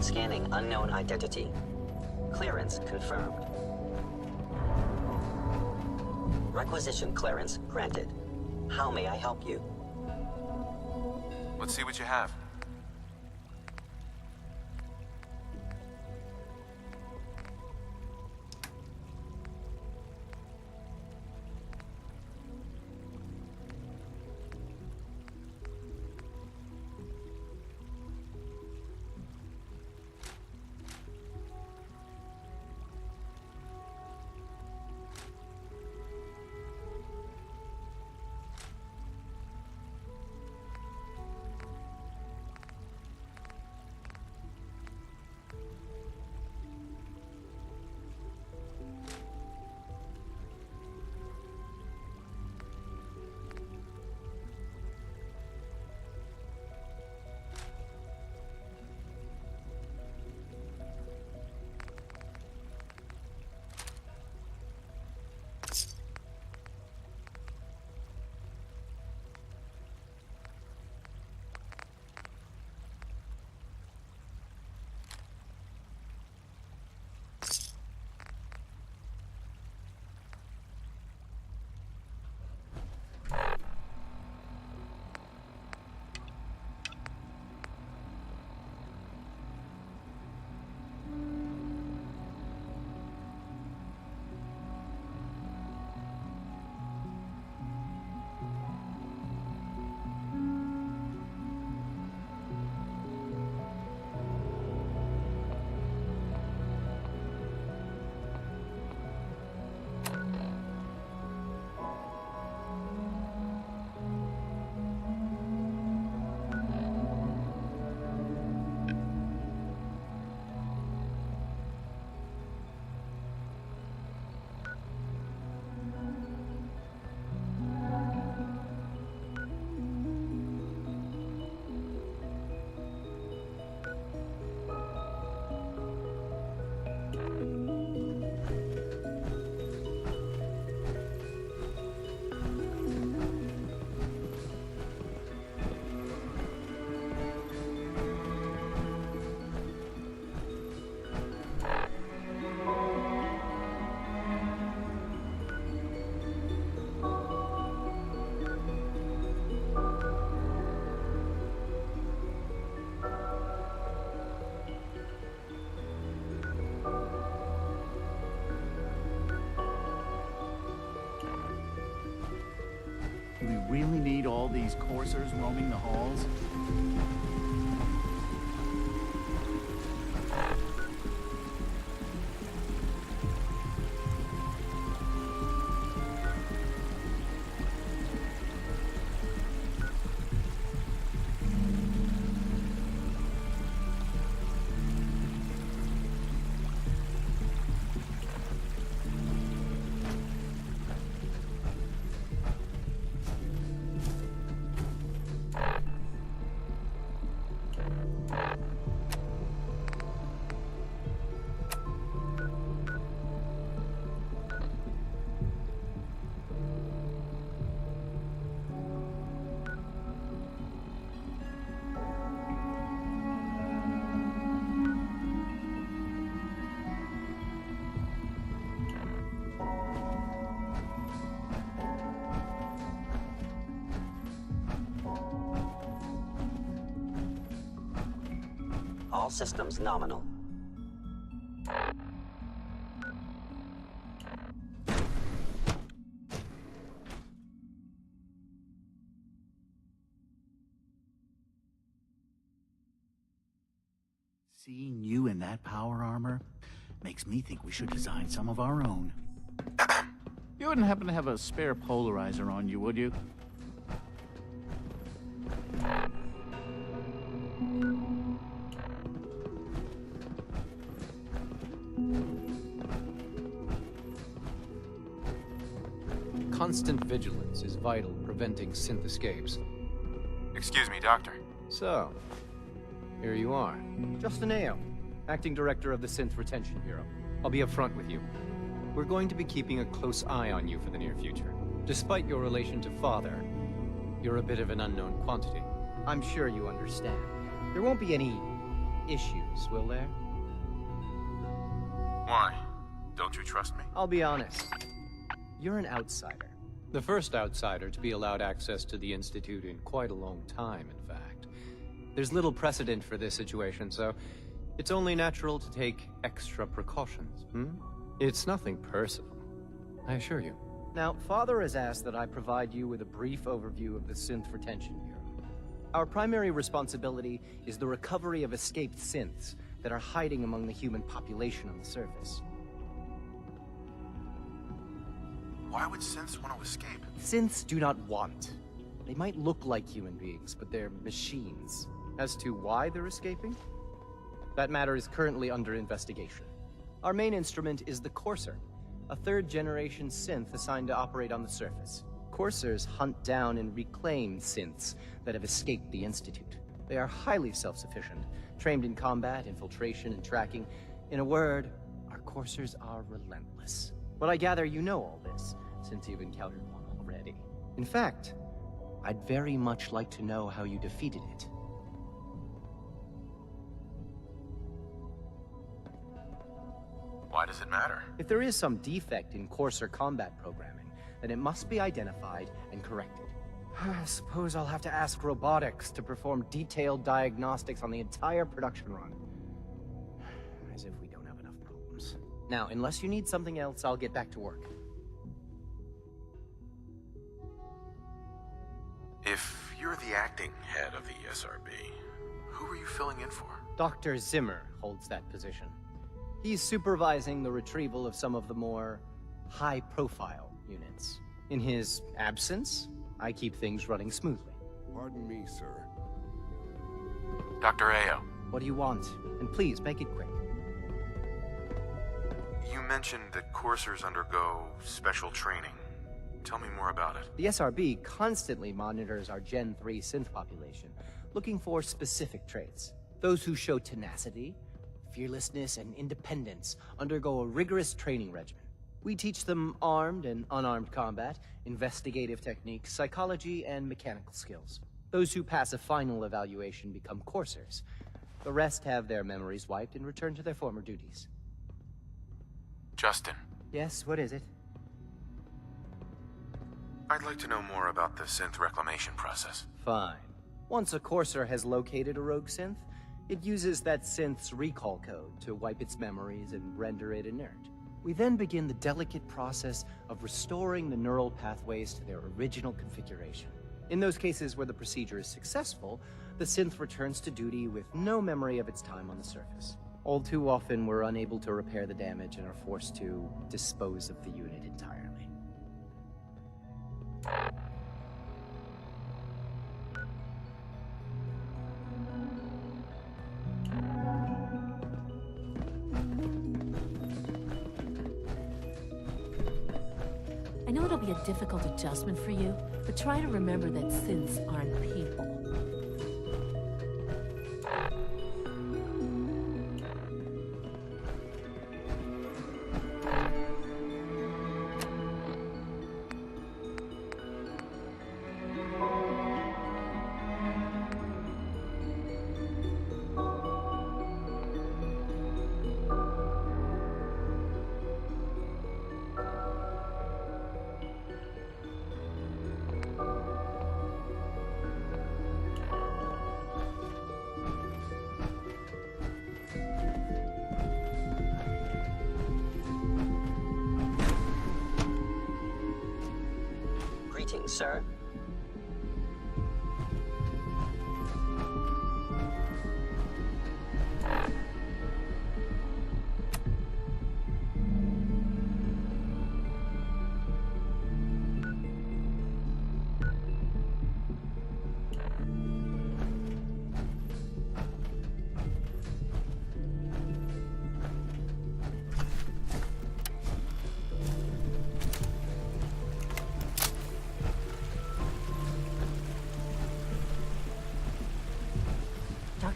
Scanning unknown identity. Clearance confirmed. Requisition clearance granted. How may I help you? Let's see what you have. Do we really need all these coursers roaming the halls? All systems nominal. Seeing you in that power armor makes me think we should design some of our own. You wouldn't happen to have a spare polarizer on you, would you? Constant vigilance is vital in preventing synth escapes. Excuse me, Doctor. So, here you are. Justin A.O., Acting Director of the Synth Retention Bureau. I'll be upfront with you. We're going to be keeping a close eye on you for the near future. Despite your relation to Father, you're a bit of an unknown quantity. I'm sure you understand. There won't be any issues, will there? Why? Don't you trust me? I'll be honest. You're an outsider. The first outsider to be allowed access to the Institute in quite a long time, in fact. There's little precedent for this situation, so it's only natural to take extra precautions, It's nothing personal, I assure you. Now, Father has asked that I provide you with a brief overview of the Synth Retention Bureau. Our primary responsibility is the recovery of escaped synths that are hiding among the human population on the surface. Why would synths want to escape? Synths do not want. They might look like human beings, but they're machines. As to why they're escaping? That matter is currently under investigation. Our main instrument is the Courser, a third-generation synth assigned to operate on the surface. Coursers hunt down and reclaim synths that have escaped the Institute. They are highly self-sufficient, trained in combat, infiltration, and tracking. In a word, our Coursers are relentless. But I gather you know all this, since you've encountered one already. In fact, I'd very much like to know how you defeated it. Why does it matter? If there is some defect in Courser combat programming, then it must be identified and corrected. I suppose I'll have to ask robotics to perform detailed diagnostics on the entire production run. As if we don't have enough problems. Now, unless you need something else, I'll get back to work. If you're the acting head of the SRB, who are you filling in for? Dr. Zimmer holds that position. He's supervising the retrieval of some of the more high-profile units. In his absence, I keep things running smoothly. Pardon me, sir. Dr. A.O. What do you want? And please, make it quick. You mentioned that coursers undergo special training. Tell me more about it. The SRB constantly monitors our Gen 3 synth population, looking for specific traits. Those who show tenacity, fearlessness, and independence undergo a rigorous training regimen. We teach them armed and unarmed combat, investigative techniques, psychology, and mechanical skills. Those who pass a final evaluation become coursers. The rest have their memories wiped and return to their former duties. Justin. Yes, what is it? I'd like to know more about the synth reclamation process. Fine. Once a courser has located a rogue synth, it uses that synth's recall code to wipe its memories and render it inert. We then begin the delicate process of restoring the neural pathways to their original configuration. In those cases where the procedure is successful, the synth returns to duty with no memory of its time on the surface. All too often, we're unable to repair the damage and are forced to dispose of the unit entirely. I know it'll be a difficult adjustment for you, but try to remember that synths aren't people. Greetings, sir.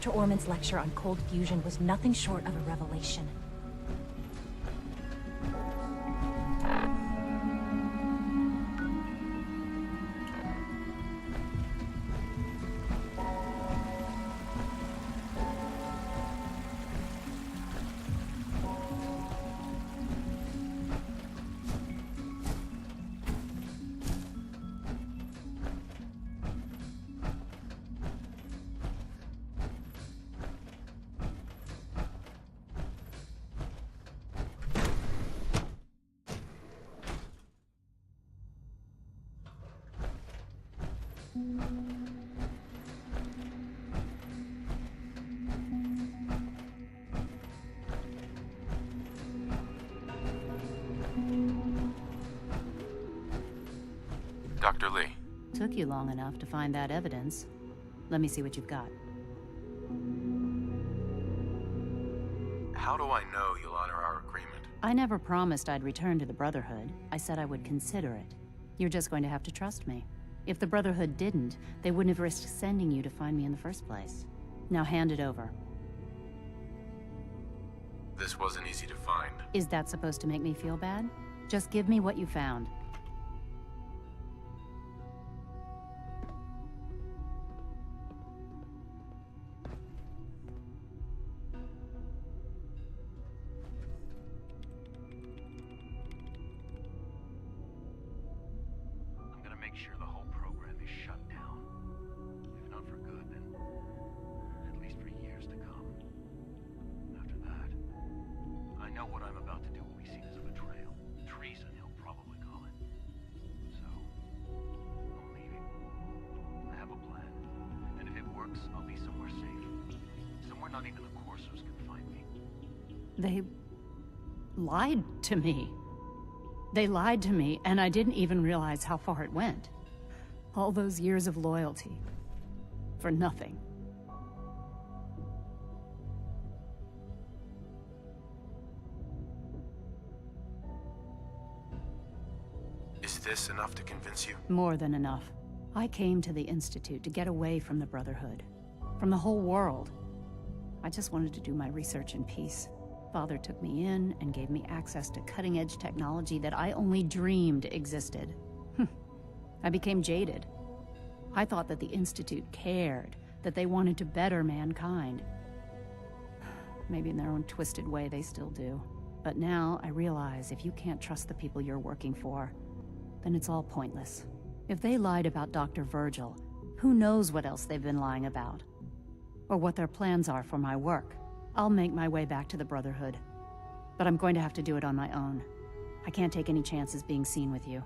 Dr. Orman's lecture on cold fusion was nothing short of a revelation. Dr. Lee. Took you long enough to find that evidence. Let me see what you've got. How do I know you'll honor our agreement? I never promised I'd return to the Brotherhood. I said I would consider it. You're just going to have to trust me. If the Brotherhood didn't, they wouldn't have risked sending you to find me in the first place. Now hand it over. This wasn't easy to find. Is that supposed to make me feel bad? Just give me what you found. They lied to me. They lied to me, and I didn't even realize how far it went. All those years of loyalty. For nothing. Is this enough to convince you? More than enough. I came to the Institute to get away from the Brotherhood. From the whole world. I just wanted to do my research in peace. Father took me in and gave me access to cutting-edge technology that I only dreamed existed. I became jaded. I thought that the Institute cared, that they wanted to better mankind. Maybe in their own twisted way they still do. But now I realize if you can't trust the people you're working for, then it's all pointless. If they lied about Dr. Virgil, who knows what else they've been lying about? Or what their plans are for my work. I'll make my way back to the Brotherhood. But I'm going to have to do it on my own. I can't take any chances being seen with you.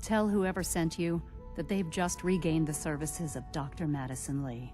Tell whoever sent you that they've just regained the services of Dr. Madison Lee.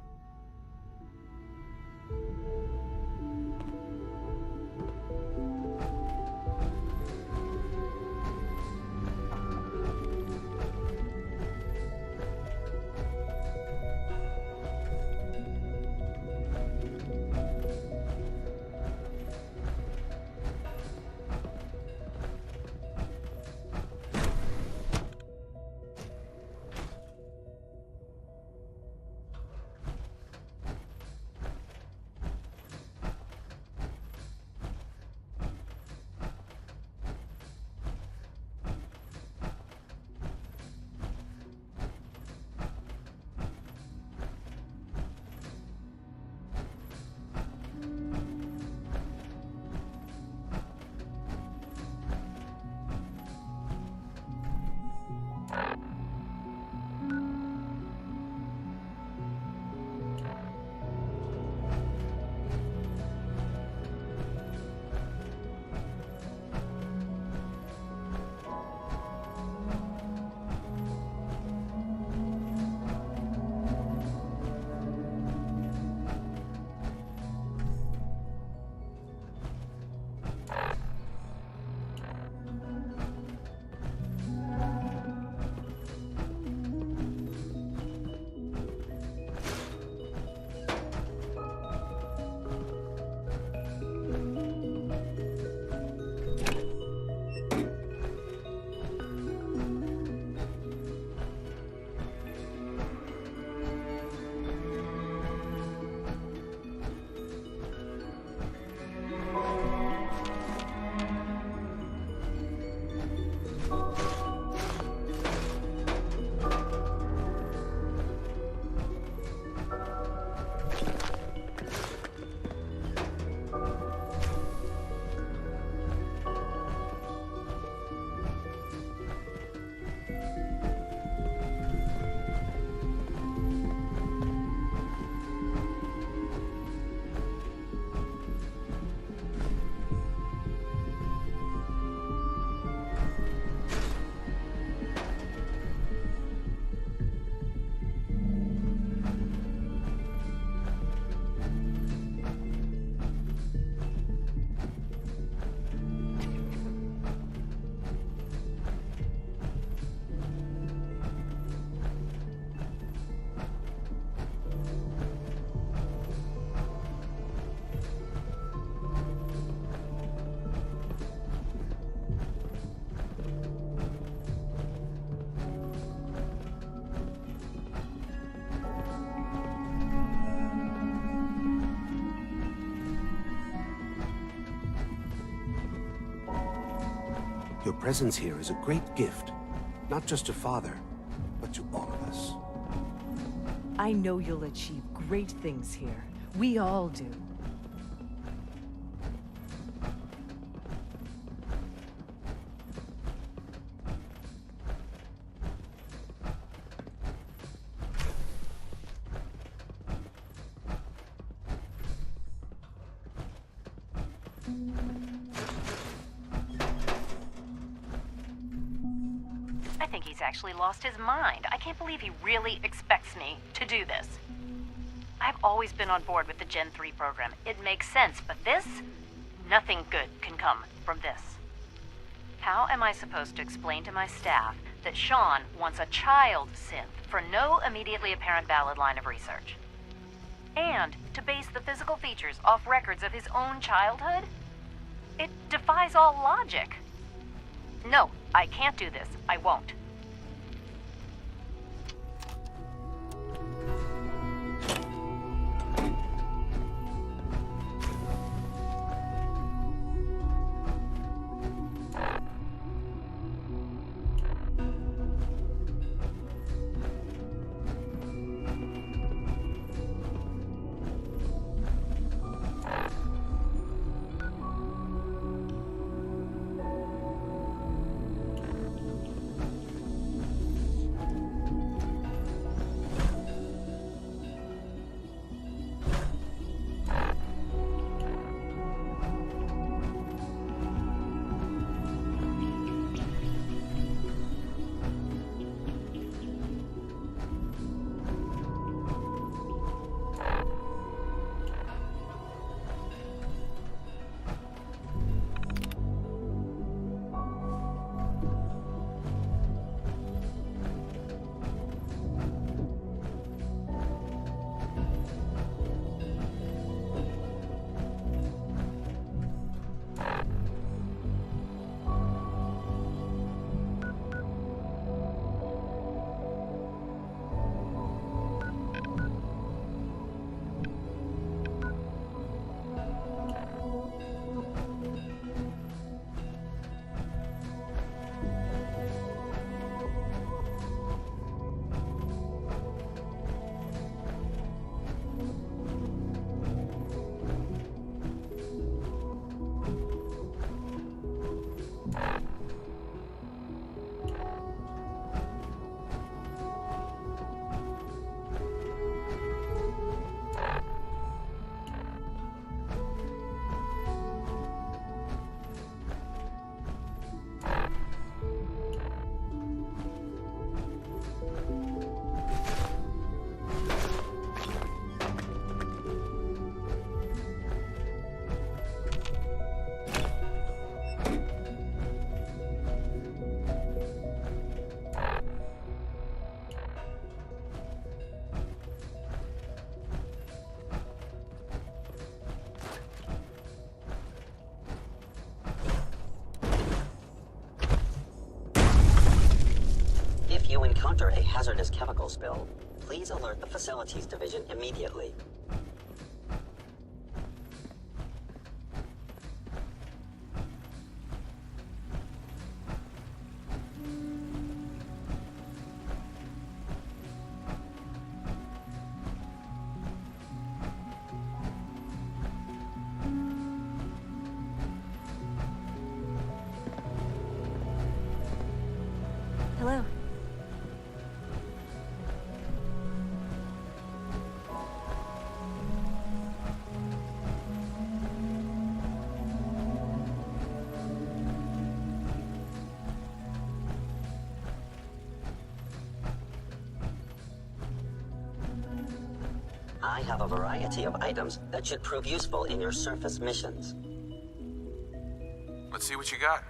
presence here is a great gift, not just to Father, but to all of us. I know you'll achieve great things here. We all do. I think he's actually lost his mind. I can't believe he really expects me to do this. I've always been on board with the Gen 3 program. It makes sense, but this? Nothing good can come from this. How am I supposed to explain to my staff that Sean wants a child synth for no immediately apparent valid line of research? And to base the physical features off records of his own childhood? It defies all logic. No, I can't do this. I won't. If you encounter a hazardous chemical spill, please alert the Facilities Division immediately. Hello. I have a variety of items that should prove useful in your surface missions. Let's see what you got.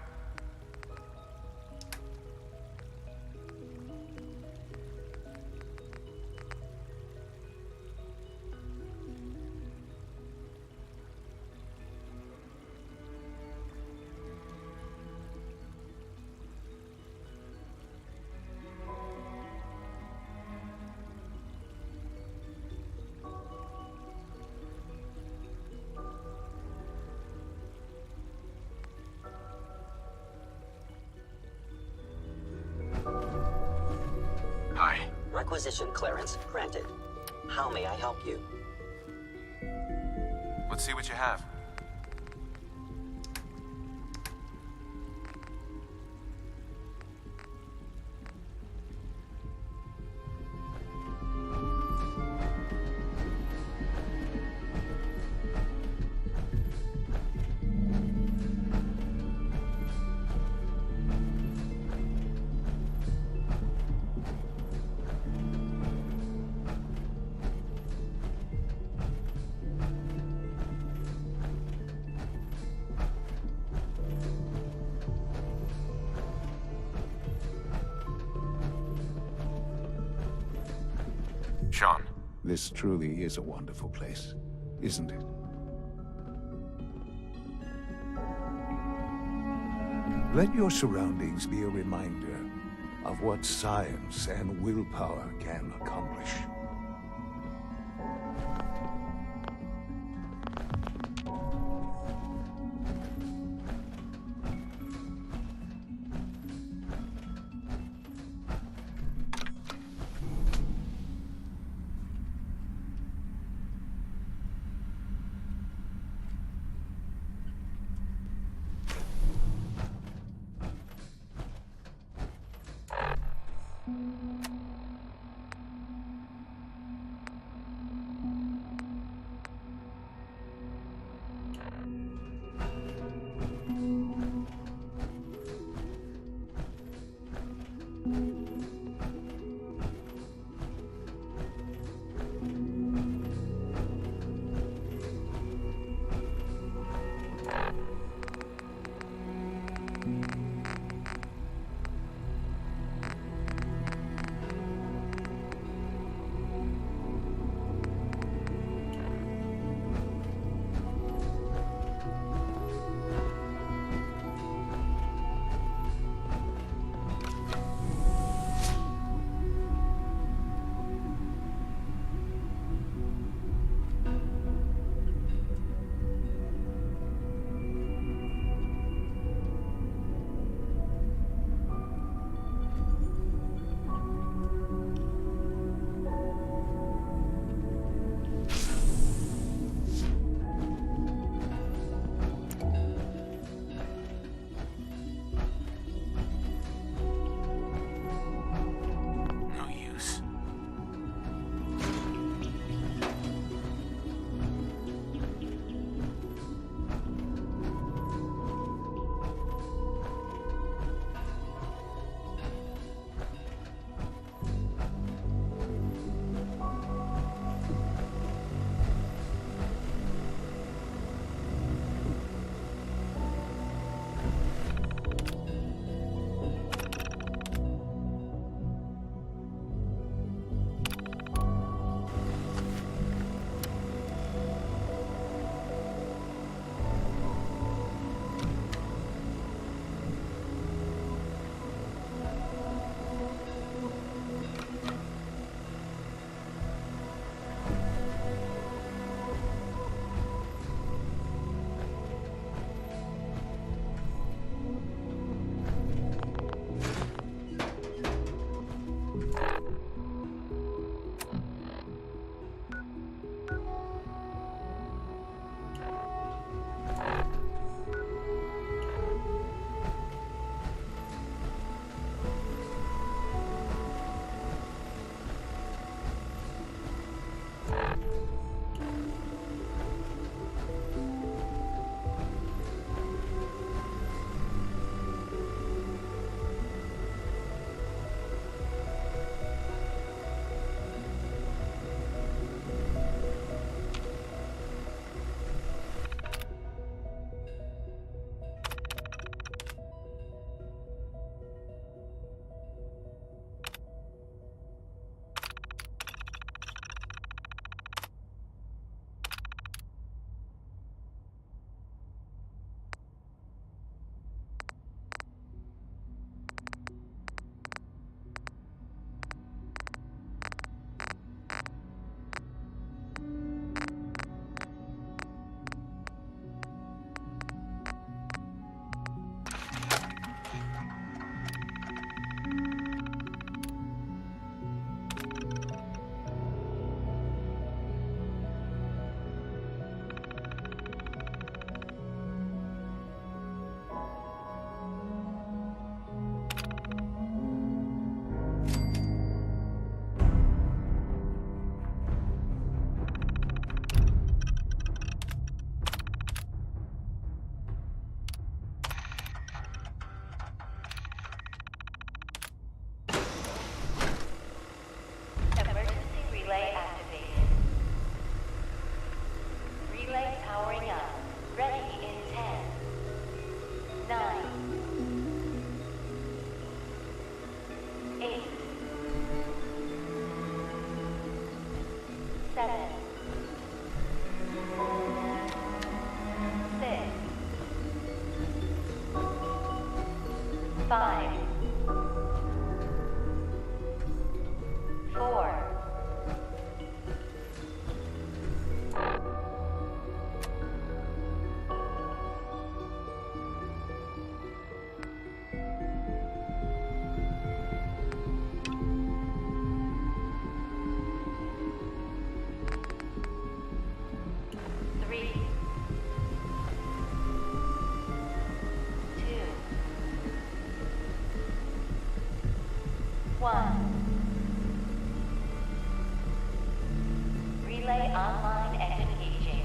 Acquisition clearance granted. How may I help you? Let's see what you have. Sean. This truly is a wonderful place, isn't it? Let your surroundings be a reminder of what science and willpower can accomplish. 7, 6, 5, 4, 3, 2, 1. Relay online and engaging.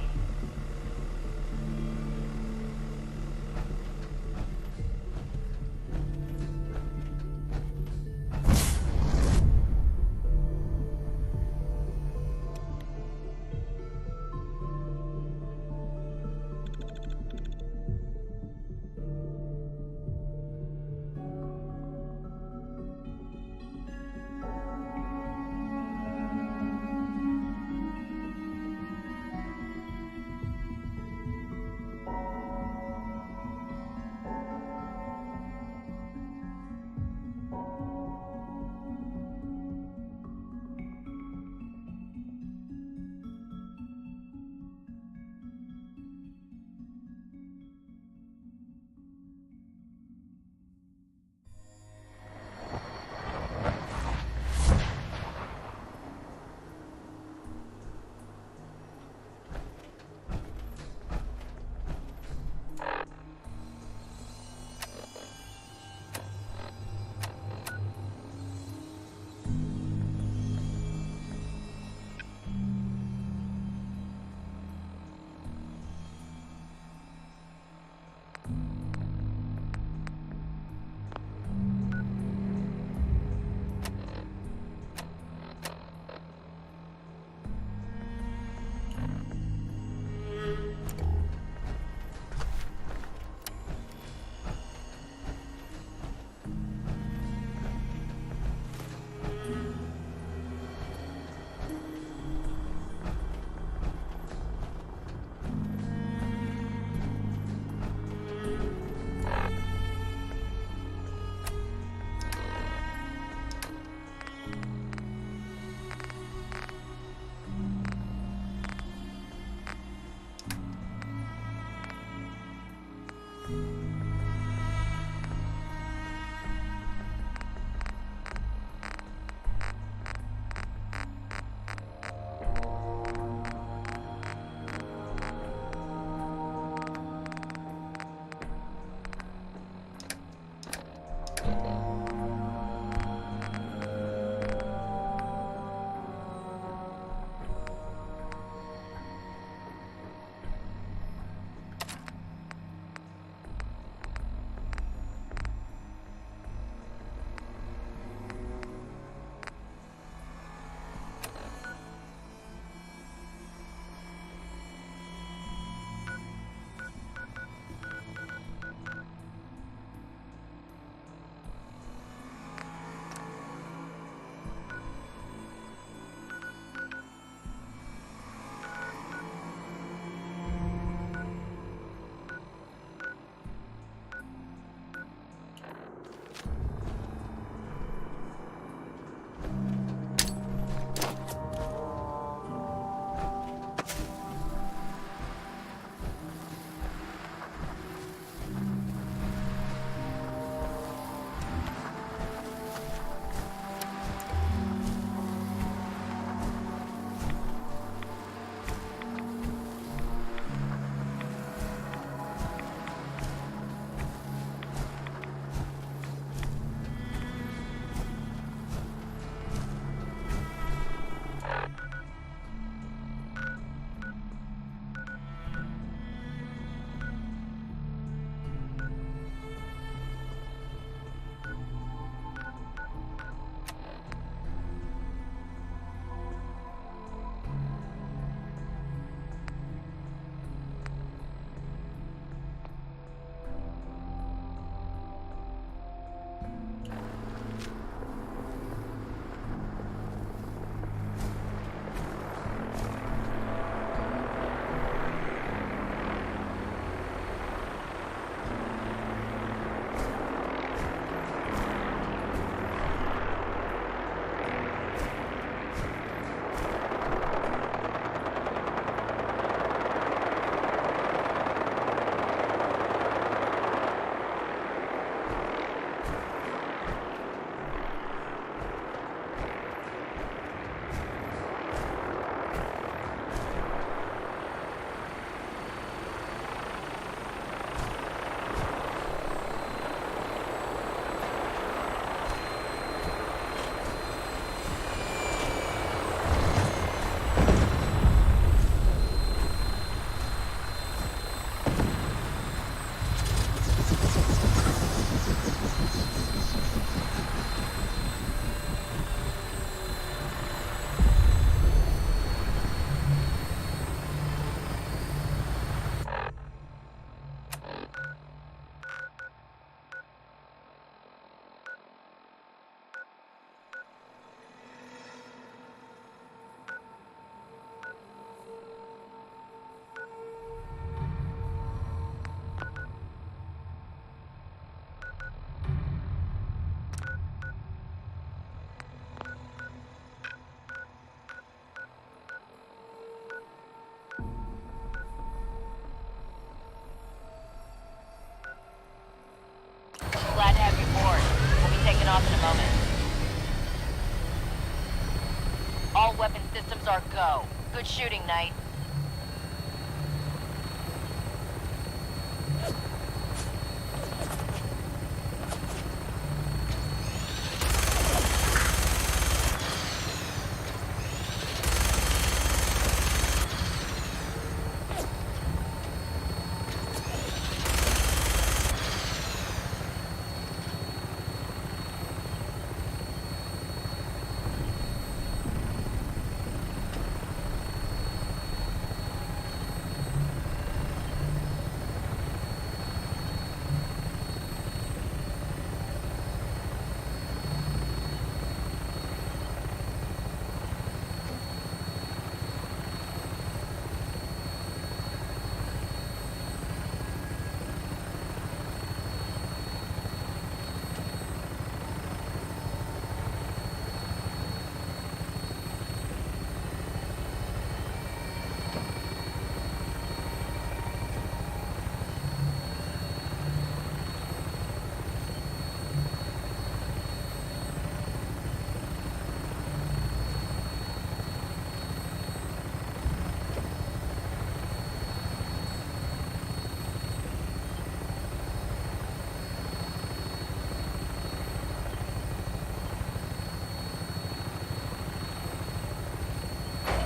All weapon systems are go. Good shooting, Knight.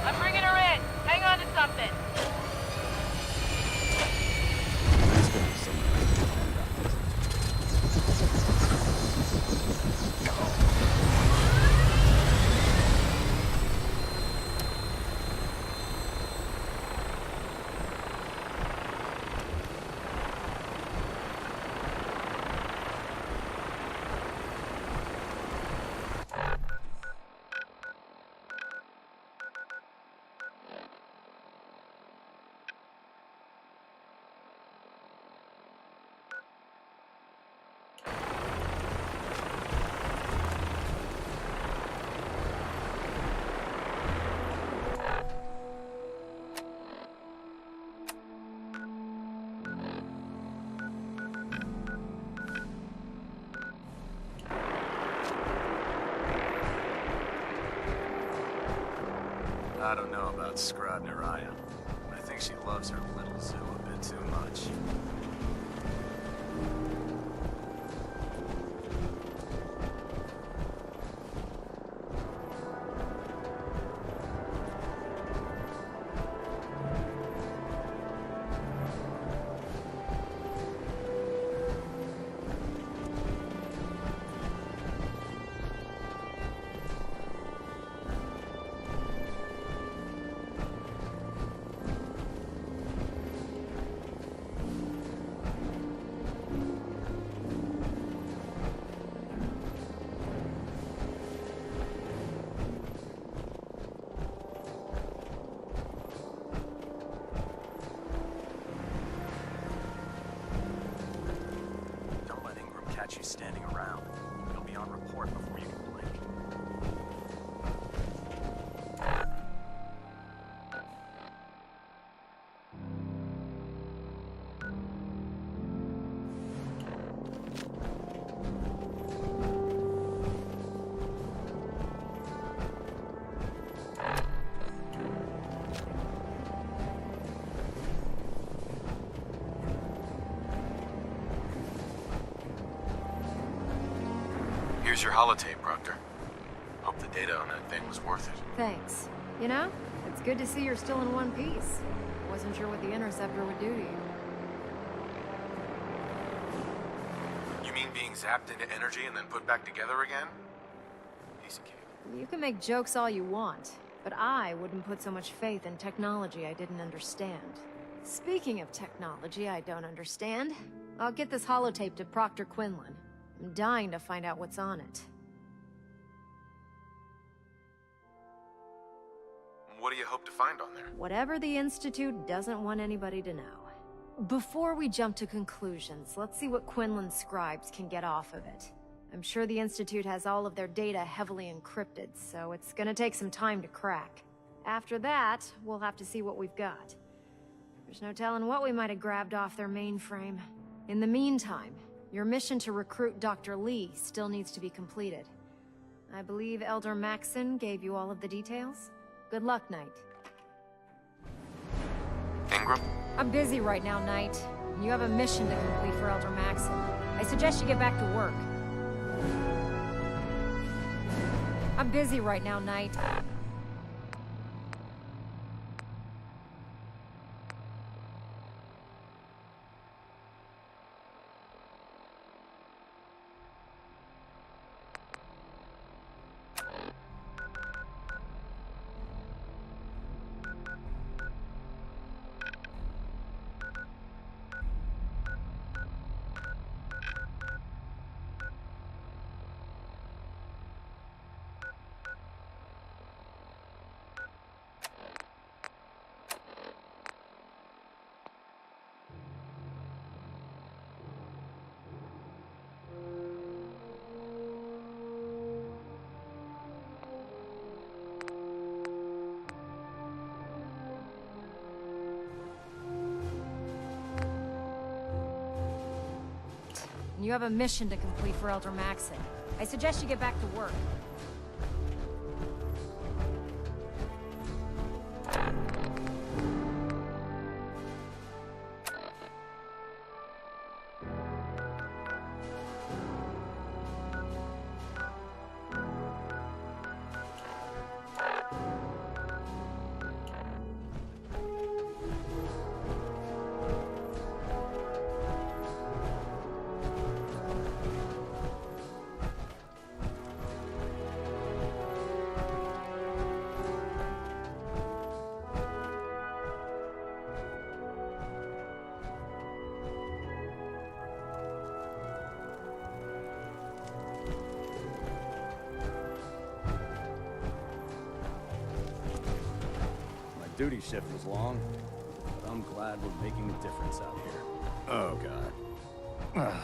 I'm bringing her in. Hang on to something. I don't know about Scribe Naraya. I think she loves her little zoo a bit too much. Catch you standing around. You'll be on report before you can blink. Here's your holotape, Proctor. Hope the data on that thing was worth it. Thanks. You know, it's good to see you're still in one piece. Wasn't sure what the Interceptor would do to you. You mean being zapped into energy and then put back together again? Piece of cake. You can make jokes all you want, but I wouldn't put so much faith in technology I didn't understand. Speaking of technology I don't understand, I'll get this holotape to Proctor Quinlan. I'm dying to find out what's on it. What do you hope to find on there? Whatever the Institute doesn't want anybody to know. Before we jump to conclusions, let's see what Quinlan's scribes can get off of it. I'm sure the Institute has all of their data heavily encrypted, so it's gonna take some time to crack. After that, we'll have to see what we've got. There's no telling what we might have grabbed off their mainframe. In the meantime, your mission to recruit Dr. Lee still needs to be completed. I believe Elder Maxon gave you all of the details. Good luck, Knight. Ingram? I'm busy right now, Knight. You have a mission to complete for Elder Maxon. I suggest you get back to work. I'm busy right now, Knight. You have a mission to complete for Elder Maxon. I suggest you get back to work. Duty shift was long, but I'm glad we're making a difference out here. Oh, God.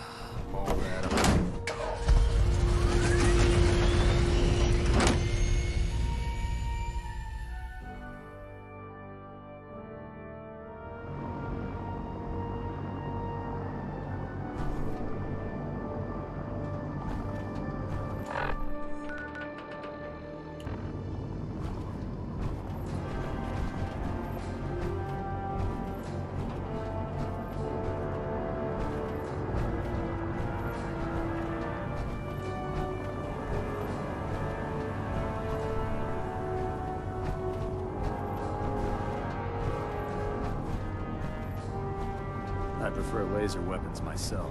All that. I prefer laser weapons myself.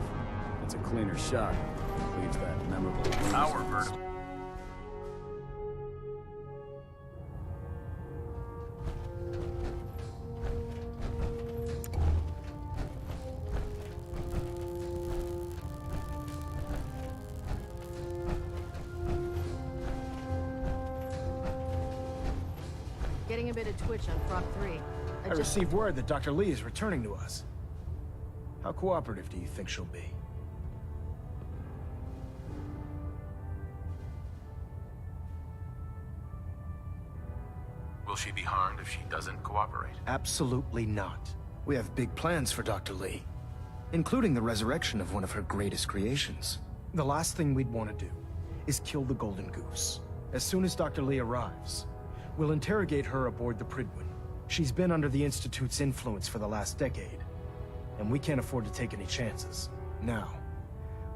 It's a cleaner shot. It leaves that memorable Power vertical. Getting a bit of twitch on Prop 3. I received word that Dr. Lee is returning to us. How cooperative do you think she'll be? Will she be harmed if she doesn't cooperate? Absolutely not. We have big plans for Dr. Lee, including the resurrection of one of her greatest creations. The last thing we'd want to do is kill the Golden Goose. As soon as Dr. Lee arrives, we'll interrogate her aboard the Prydwen. She's been under the Institute's influence for the last decade, and we can't afford to take any chances. Now,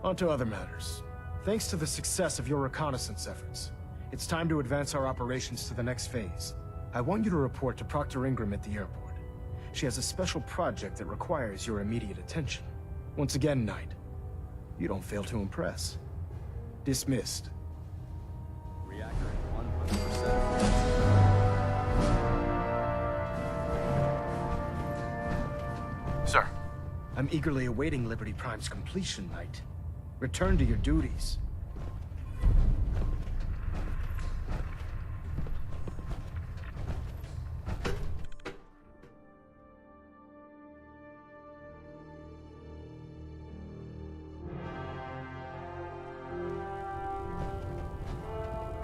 on to other matters. Thanks to the success of your reconnaissance efforts, it's time to advance our operations to the next phase. I want you to report to Proctor Ingram at the airport. She has a special project that requires your immediate attention. Once again, Knight, you don't fail to impress. Dismissed. reactor at 100%. Sir. I'm eagerly awaiting Liberty Prime's completion, Knight. Return to your duties.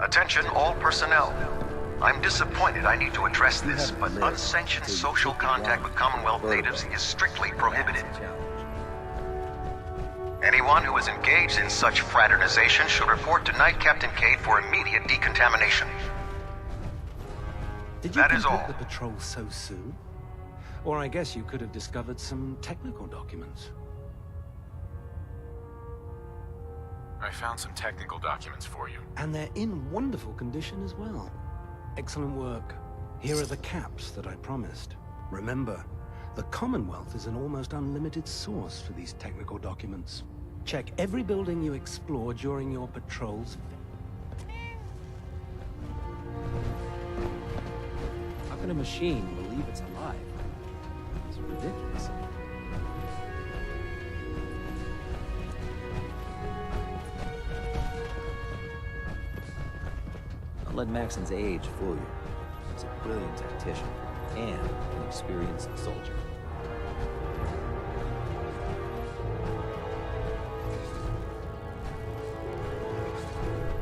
Attention all personnel. I'm disappointed I need to address this, but unsanctioned social contact with Commonwealth natives is strictly prohibited. Anyone who is engaged in such fraternization should report to Night Captain Cade for immediate decontamination. Did you That is complete all. the patrol so soon? Or I guess you could have discovered some technical documents. I found some technical documents for you. And they're in wonderful condition as well. Excellent work. Here are the caps that I promised. Remember, the Commonwealth is an almost unlimited source for these technical documents. Check every building you explore during your patrols. How can a machine believe it's alive? It's ridiculous. Don't let Maxon's age fool you. He's a brilliant tactician and an experienced soldier.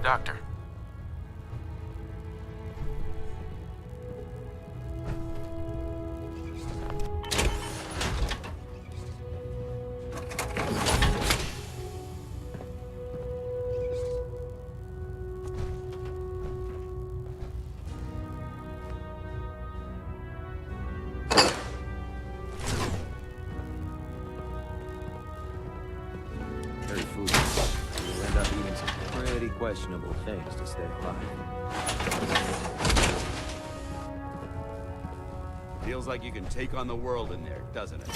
Doctor. Very foolish. You'll end up eating some pretty questionable things to stay alive. Feels like you can take on the world in there, doesn't it?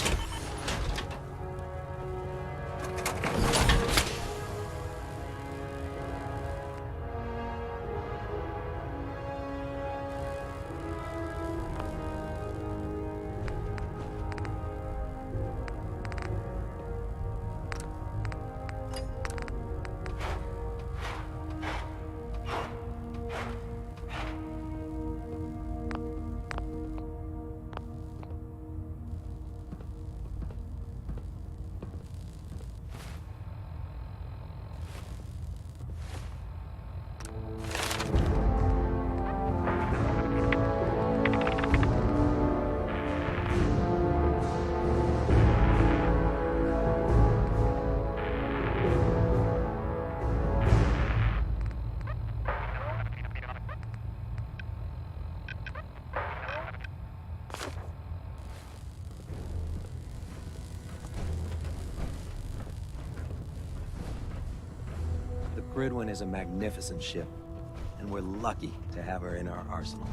The Gridwin is a magnificent ship, and we're lucky to have her in our arsenal.